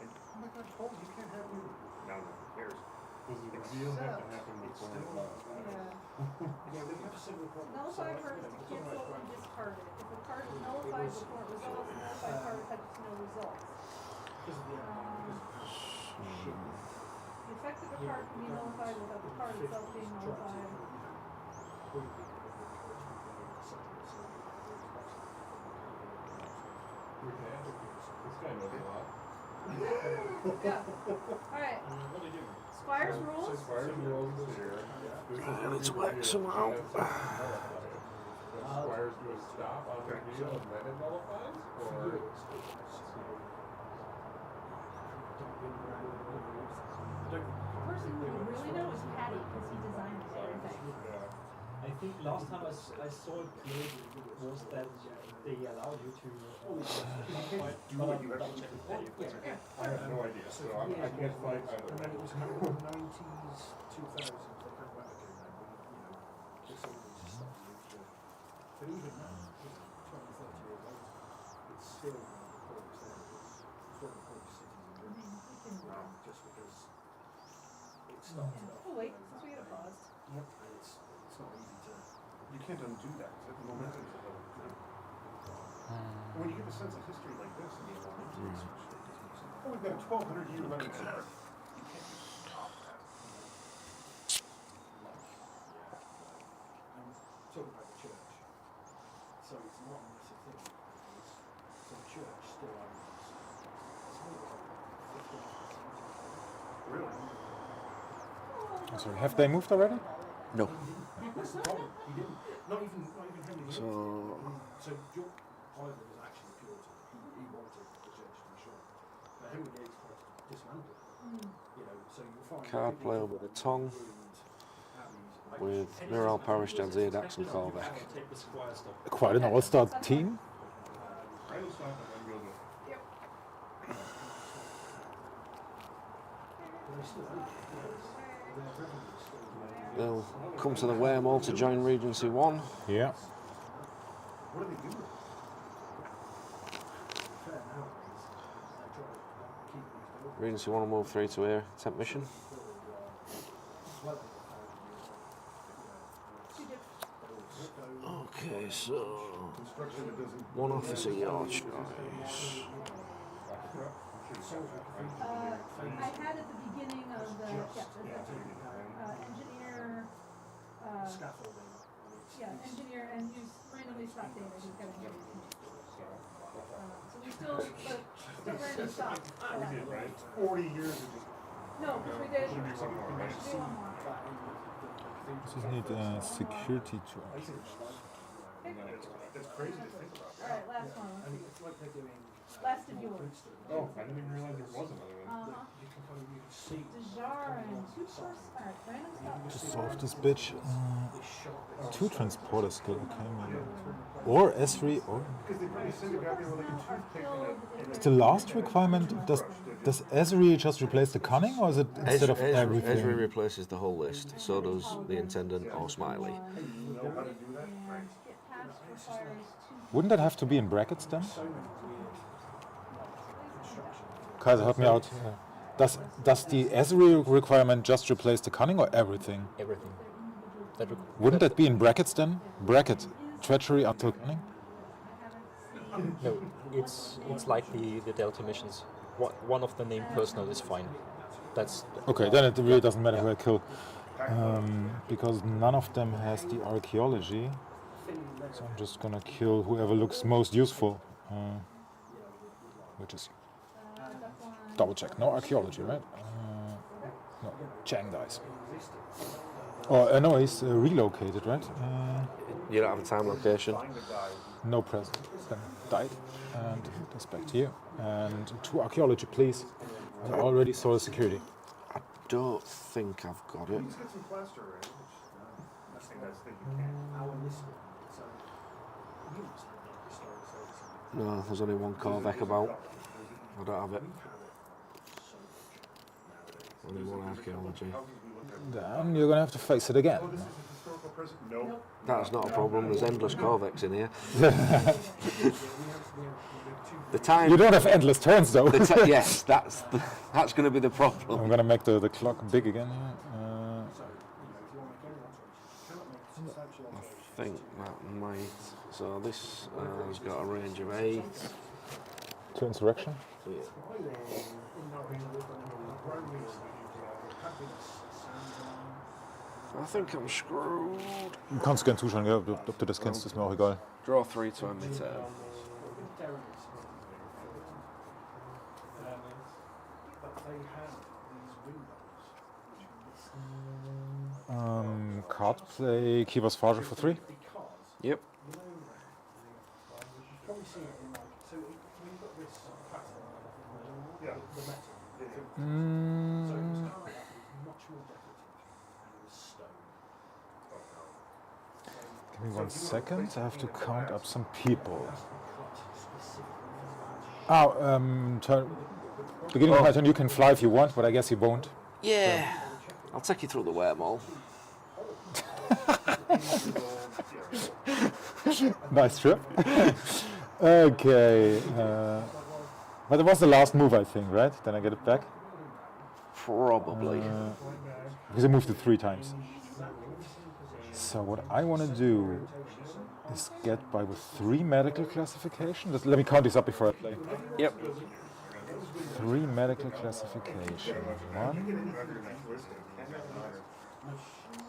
And oh my God, Poles, you can't have them. Now who cares? Does the reveal have to happen before? yeah. Nullify first to cancel and discard it. If a card is nullified before it resolves, the nullified card has no results. The effect of a card can be nullified without the card itself being nullified. This guy knows a lot. Yeah. Alright. Squire's rules. Squires rules is here. I need to work some out. Does Squires do a stop on the reveal and then it nullifies? Or? The person who would really know is Patty because he designed everything. I think last time I saw it played was that they allowed you to Do what you double actually check do. the page. I have no idea, so I can't fight either and then it way. was kind of the 90s, 2000s, they kind of went, okay, man, just so we just stop the but even now, 20, 30 years later, it's still one of the poorest areas, it's one of the poorest cities in Britain, just because it started off. Oh wait, since we had a pause. And it's not easy to, you can't undo that. That momentum is a whole thing. When you get a sense of history like this, and you want it, oh, we've got a 1,200-year running start. You can't just stop that. Talking about the church. So it's not a massive thing. So the church still owns Really? Sorry, have they moved already? No. That's the problem. He didn't. Not even Henry. So John Oliver was actually Puritan. He wanted the church to be short. But Henry VIII tried to dismantle it. You know, so you'll find card play over the tongue with Mirrell Parish, Jadzia, Dax and Korvac. Take the squire stuff. Quite an all-star team. I was talking about Wimbledon. They'll come to the Wearmore to join Regency 1. Yeah. What do they do? Regency 1 will move 3 to here, 10th mission. Okay, so Construction that doesn't. one officer your choice. I had at the beginning of the, engineer, scaffolding. engineer, and use randomly stock data, he's got a so we still random stock. We did, right? 40 years of just. No, because we did, Should do something more, right? do one more. Just need a security charge. That's crazy to think about. Alright, last one, let's see. It's like they're doing. Last of yours. Oh, I didn't even realize there was another one. You can kind of you can see. Dejar and two source, alright, random stock. To solve this bitch, 2 transporter skill, okay, maybe. Or Esri, or... Because they probably send a guy there with like a toothpick and The last requirement, does Esri just replace the cunning, or is it instead of everything? Esri replaces the whole list, so does the Intendant or Smiley. know how to do that. And get past requires Wouldn't that have to be in brackets then? Kaiser, help me out. Does the Esri requirement just replace the cunning or everything? Everything. Wouldn't that be in brackets then? Bracket, treachery until cunning? No, it's like the Delta missions. One of the named personnel is fine. That's Okay, then it really doesn't matter who I kill. Because none of them has the archaeology. So I'm just gonna kill whoever looks most useful. Which is... Double check, no archaeology, right? No, Chang dies. Oh, no, he's relocated, right? You don't have a time location. No present. Then died. And that's back to you. And 2 archaeology, please. I already saw the security. I don't think I've got it. He's got some plaster, right? I think that's the thing you can't. Our list. So you must have done historic services. No, there's only one Korvac about. I don't have it. Only one archaeology. Then you're gonna have to face it again. This is historical present? No. That's not a problem. There's endless Korvacs in here. The time. You don't have endless turns though. Yes, that's going to be the problem. I'm gonna make the clock big again here. I think that might. So this has got a range of 8. 2 insurrection. I think I'm screwed. Du kannst gern zuschauen, gell? Ob du das kennst, ist mir auch egal. Draw 3 to end the turn. Card play Kivas Farja for 3. Yep. Give me 1 second, I have to count up some people. Beginning of my turn, you can fly if you want, but I guess you won't. Yeah. I'll take you through the wormhole. Nice trip. Okay. But it was the last move, I think, right? Then I get it back? Probably. Because I moved it 3 times. So what I want to do is get by with 3 medical classifications. Let me count these up before I play. Yep. 3 medical classification. 1,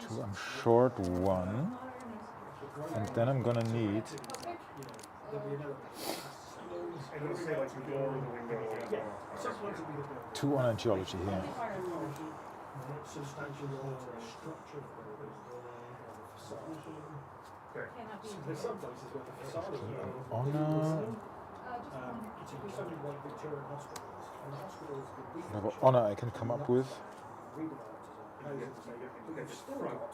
2, I'm short 1. And then I'm gonna need And it'll say like the door, the window. 2 on angiology here. Substantial structure. Cannot be. There's some places where the facade is Honor. it's included like Victorian hospitals. And the hospitals that we Whatever honor I can come up with. redeveloped as housing, but you've still got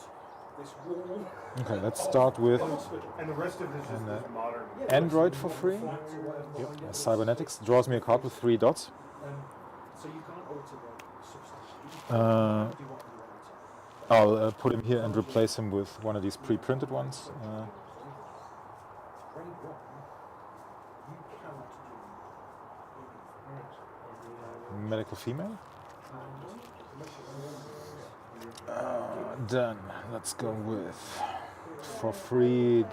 this wall. Okay, let's start with And the rest of this is And, just modern. Android for free. Cybernetics draws me a card with 3 dots. So you can't alter the substantial. You do what you want. I'll put him here and replace him with one of these pre-printed ones. Grade 1, you cannot do. Medical female. Then let's go with for free.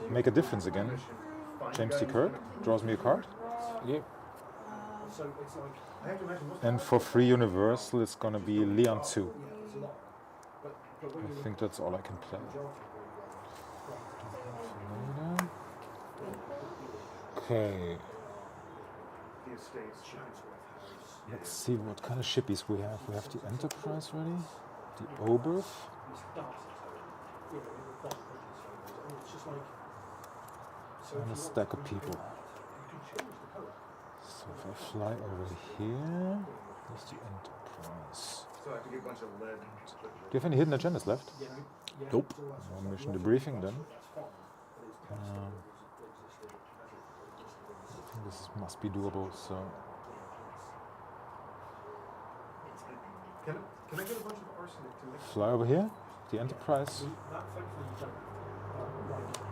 Make a difference again. James T. Kirk draws me a card. Yep. So it's like, I have to imagine most And for free universal, it's gonna be Leon 2. there's a lot. But when I think that's all I can play. Okay, the estates. let's see what kind of shippies we have. We have the Enterprise ready, the Oberth, it's just like, so and a stack of people. So if I fly over here, there's the Enterprise. So I have to get a bunch of lead. Do you have any hidden agendas left? Nope. No mission debriefing then. I think this must be doable, so Can I get a bunch of arsenic to make fly over here, the Enterprise,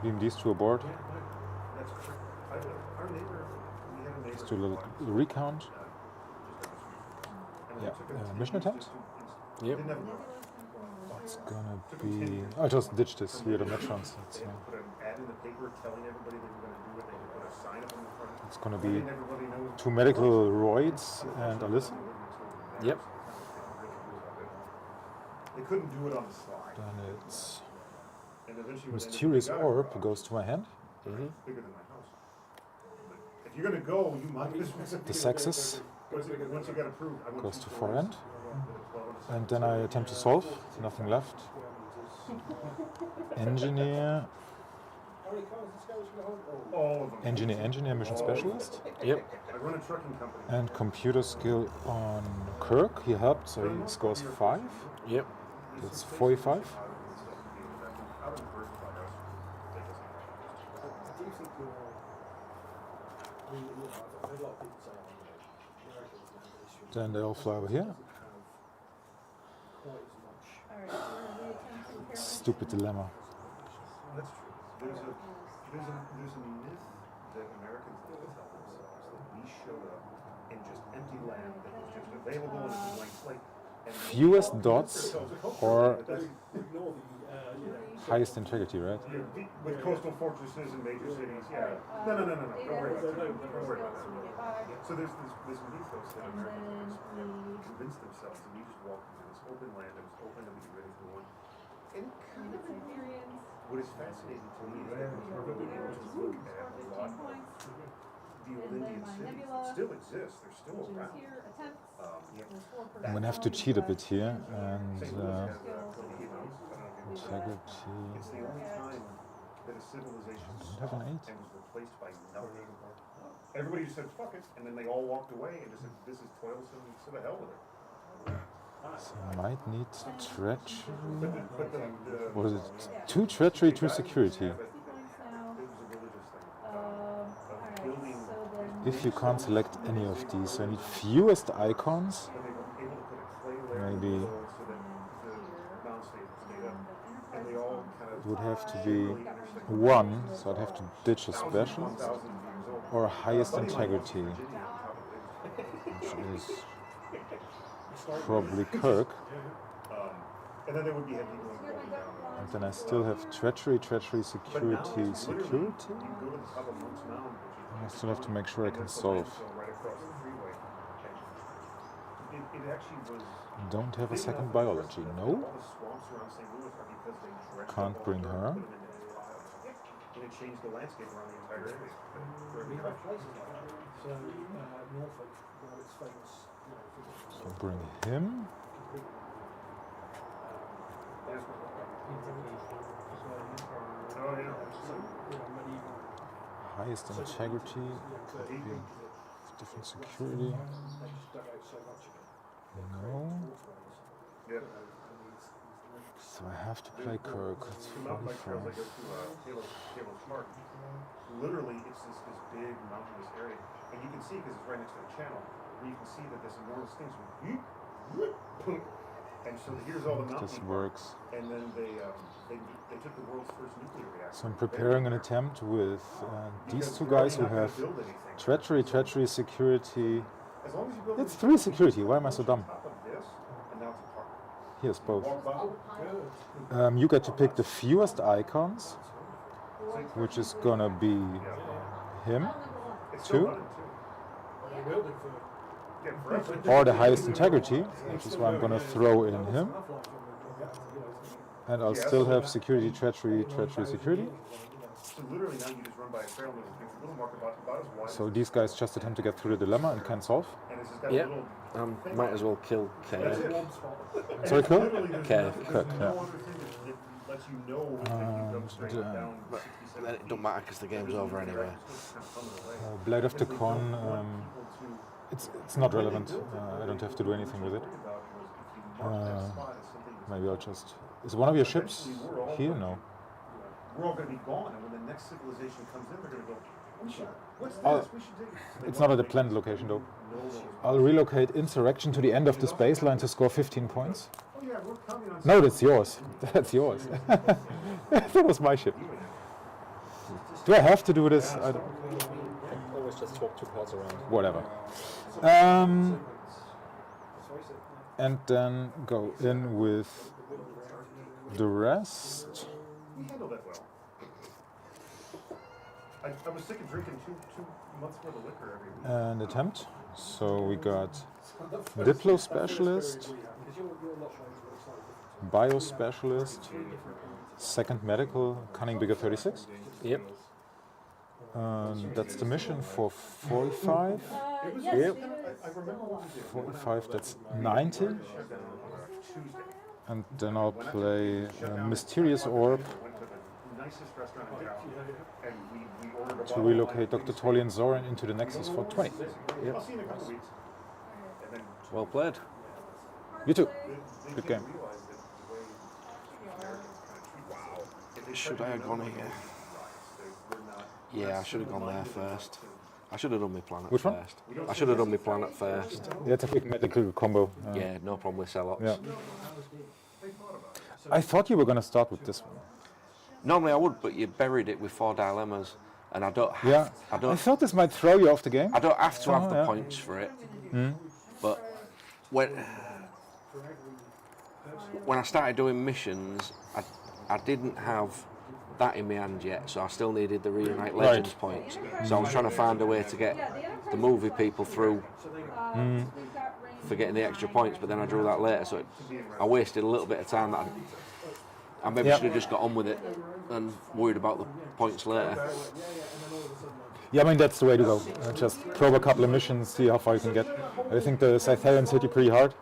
beam these two aboard, That's correct. Our neighbor, we had a neighbor. let's do a little recount. Yeah, mission attempt? Yep. Didn't have It's gonna be... I just ditched this here, the Metrons. They had to put an ad in the paper telling everybody they were going to do it. They had to put a sign up in the front. It's gonna Letting be everybody know. 2 medical roids and Alyssa. Yep. They couldn't do it on the slide. Then it's And eventually when Mysterious they got it, Orb goes to my hand. Mm-hmm. bigger than my house. But if you're going to go, you might as well. The Sexus Once you got approved, I went goes two to floors. forehand. And then I attempt to solve. Nothing left. Engineer, All of them. engineer, mission specialist. Yep. I run a trucking company. And computer skill on Kirk. He helped, so he scores 5. Yep. That's 45. Then they all fly over here. Stupid dilemma. That's true. There's a myth that Americans like to tell themselves that we showed up in just empty land that was just available and it was blank slate. And Fewest dots or highest integrity, right? with coastal fortresses and major cities, yeah. No. Don't worry about that. Don't worry about that. So there's this mythos that Americans convince themselves that we just walked into this open land that was open and we could ready for one. And kind of what is fascinating to me is that when you're really able to look at a lot of the old Indian cities that still exist, they're still around. I'm gonna have to cheat a bit here and integrity. It's the only time that a civilization Don't have an 8. and was replaced by nothing. Everybody just said fuck it, and then they all walked away and just said this is toilsome, so the hell with it. So I might need treachery. But the What is it? 2 treachery, 2 security. it was a religious thing. Of building, If you can't select any of these, so I need fewest icons. when they were able to put a clay layer Maybe below so that the mound state was made up, and they all kind of it would have to be 1, so I'd have to ditch a specialist. 1,000 years old. Or highest integrity, which is probably Kirk. And then they would be heavily going down. And then I still have treachery, security, security. You can go to the top of Monk's Mound, which is I still have to make sure I can solve. right across the freeway. It actually was. Don't have a second biology. No. All the swamps around St. Louis are because they dredged Can't up all bring the dirt her. and put them into these piles. And it changed the landscape around the entire area. For every We have country. places like that. So Norfolk, where it's famous, for So bring him. Oh yeah. medieval. Highest integrity. Different security. They just dug out so much of it. No. Yeah. So I have to play Kirk. It's The mountain bike trails 45. that go to Halo Park, literally it's this big mountainous area. And you can see, because it's right next to the channel, where you can see that this enormous thing's going, and so here's all the mountain This people. works. And then they took the world's first nuclear reactor. So I'm preparing an attempt with these two guys who have treachery, security. As long as you build It's 3 security. Why am I so dumb? top of this, and now it's a park. Here's both. Walk by. You get to pick the fewest icons, which is gonna be him, It's still 2, running too. They build it for Yeah, forever. or the highest integrity, which is why I'm gonna throw in him. And I'll still have security, treachery, security. So literally now you just run by a trail and there's a little mark about as wide. So these guys just attempt to get through the dilemma and can't solve. And it's just got Yep. a little. Might as well kill That's Cave. it. Sorry, Kirk? Literally, there's Okay. no- Kirk, there's yeah. no other thing that lets you know that you jump straight down 67 Then it don't matter because the game's over anyway. Blade of the Con, it's not relevant. I don't have to do anything with it. Maybe I'll just... Is one of your ships here? No. We're all going to be gone, and when the next civilization comes in, they're going to go, what's Oh, this? We should take it. It's not at the planned location though. I'll relocate Insurrection to the end of this baseline to score 15 points. Oh yeah, we're coming on. No, that's yours. That's yours. That was my ship. Do I have to do this? I don't, Always just swap 2 cards around. whatever. And then go in with the rest. We handled that well. I was sick of drinking two months worth of liquor every week. And attempt. So we got Diplo Specialist, Bio Specialist, second Medical, Cunning Bigger 36. Yep. And that's the mission for 45. Yep. 45, that's 90. And then I'll play Mysterious Orb Nicest restaurant in town, and we ordered a to bottle of relocate wine. Dr. Tolly and Zoran into the Nexus for 20. I'll see you in a couple weeks. And then Well played. You too. they Good didn't game. realize that the way Americans kind of treat if they Should try I to have do gone another here? they're not. Yeah, I should have gone there first. I should have done my planet Which one? first. I should have done my planet first. Yeah, it's a quick medical combo. Yeah, no problem with sell-ups. Yeah. I thought you were going to start with this one. Normally I would, but you buried it with 4 dilemmas, and I don't have. Yeah. I I don't. thought this might throw you off the game. I don't have to have Oh, the yeah. points for it. But when I started doing missions, I didn't have that in my hand yet, so I still needed the Reunite Legends points. So I was trying to find a way to get the movie people through for getting the extra points, but then I drew that later, so I wasted a little bit of time that I maybe Yep. should have just got on with it and worried about the points later. Yeah, I mean, that's the way to go. Just probe a couple of missions, see how far you can get. I think the Scytherians hit you pretty hard.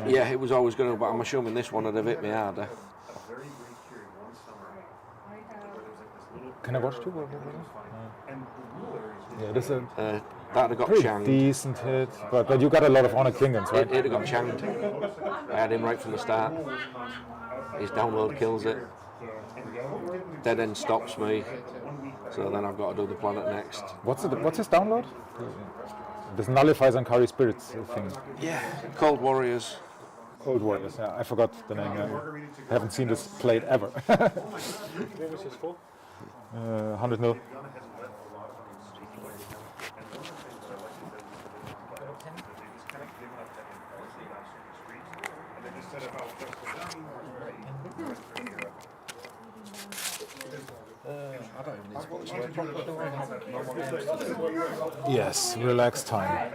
Yeah, it was always going to, but I'm assuming this one would have hit me harder. A very brief period one summer where there was like this little Can I watch too? and the rulers Yeah, this is a That'd have got pretty changed. decent hit, but you got a lot of Honor Klingons, right? It'd have got changed. I had him right from the start. His download kills it. Dead end stops me. So then I've got to do the planet next. What's his download? This nullifies Ankari Spirits thing. Yeah, Cold Warriors. Cold Warriors, yeah, I forgot the name. I haven't seen this played ever. What was his for? 100 mil. I don't even need to put this away properly, do I? No more games. Yes, relax time.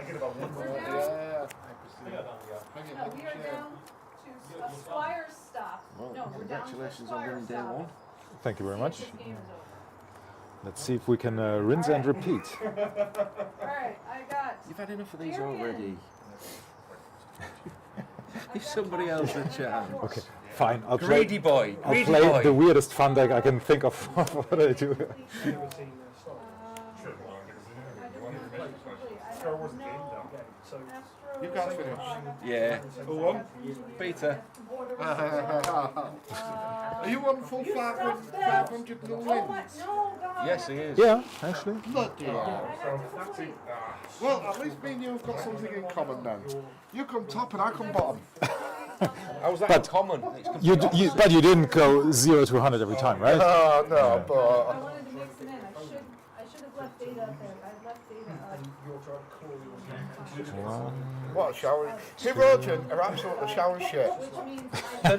No, we are down to a Squire stop. Well, No, we're down to a congratulations on Squire winning day stop. one. Thank you very See if much. this game is over. Let's see if we can rinse and repeat. Alright, I got. You've had enough of these Marion. already. I've Give got somebody else a Caution. chance. Okay, fine. I'll play. Greedy boy, I'll greedy play boy. the weirdest fun deck I can think of. What I do. Never seen Star Star Wars game Wars. though. Okay, so You guys finish. Yeah. Yeah. Who won? Peter. Are you on full 500 mil wins? Yes, he is. Yeah, actually. Bloody hell. So that's it. Well, at least me and you have got something in common then. You come top and I come bottom. How's that But- common? But you didn't go 0 to 100 every time, right? Oh, no, I but wanted to mix them in. I should have left data up there. I left data up. You're trying to call your what a shower. See, Rogan are absolutely shower shit. Which means I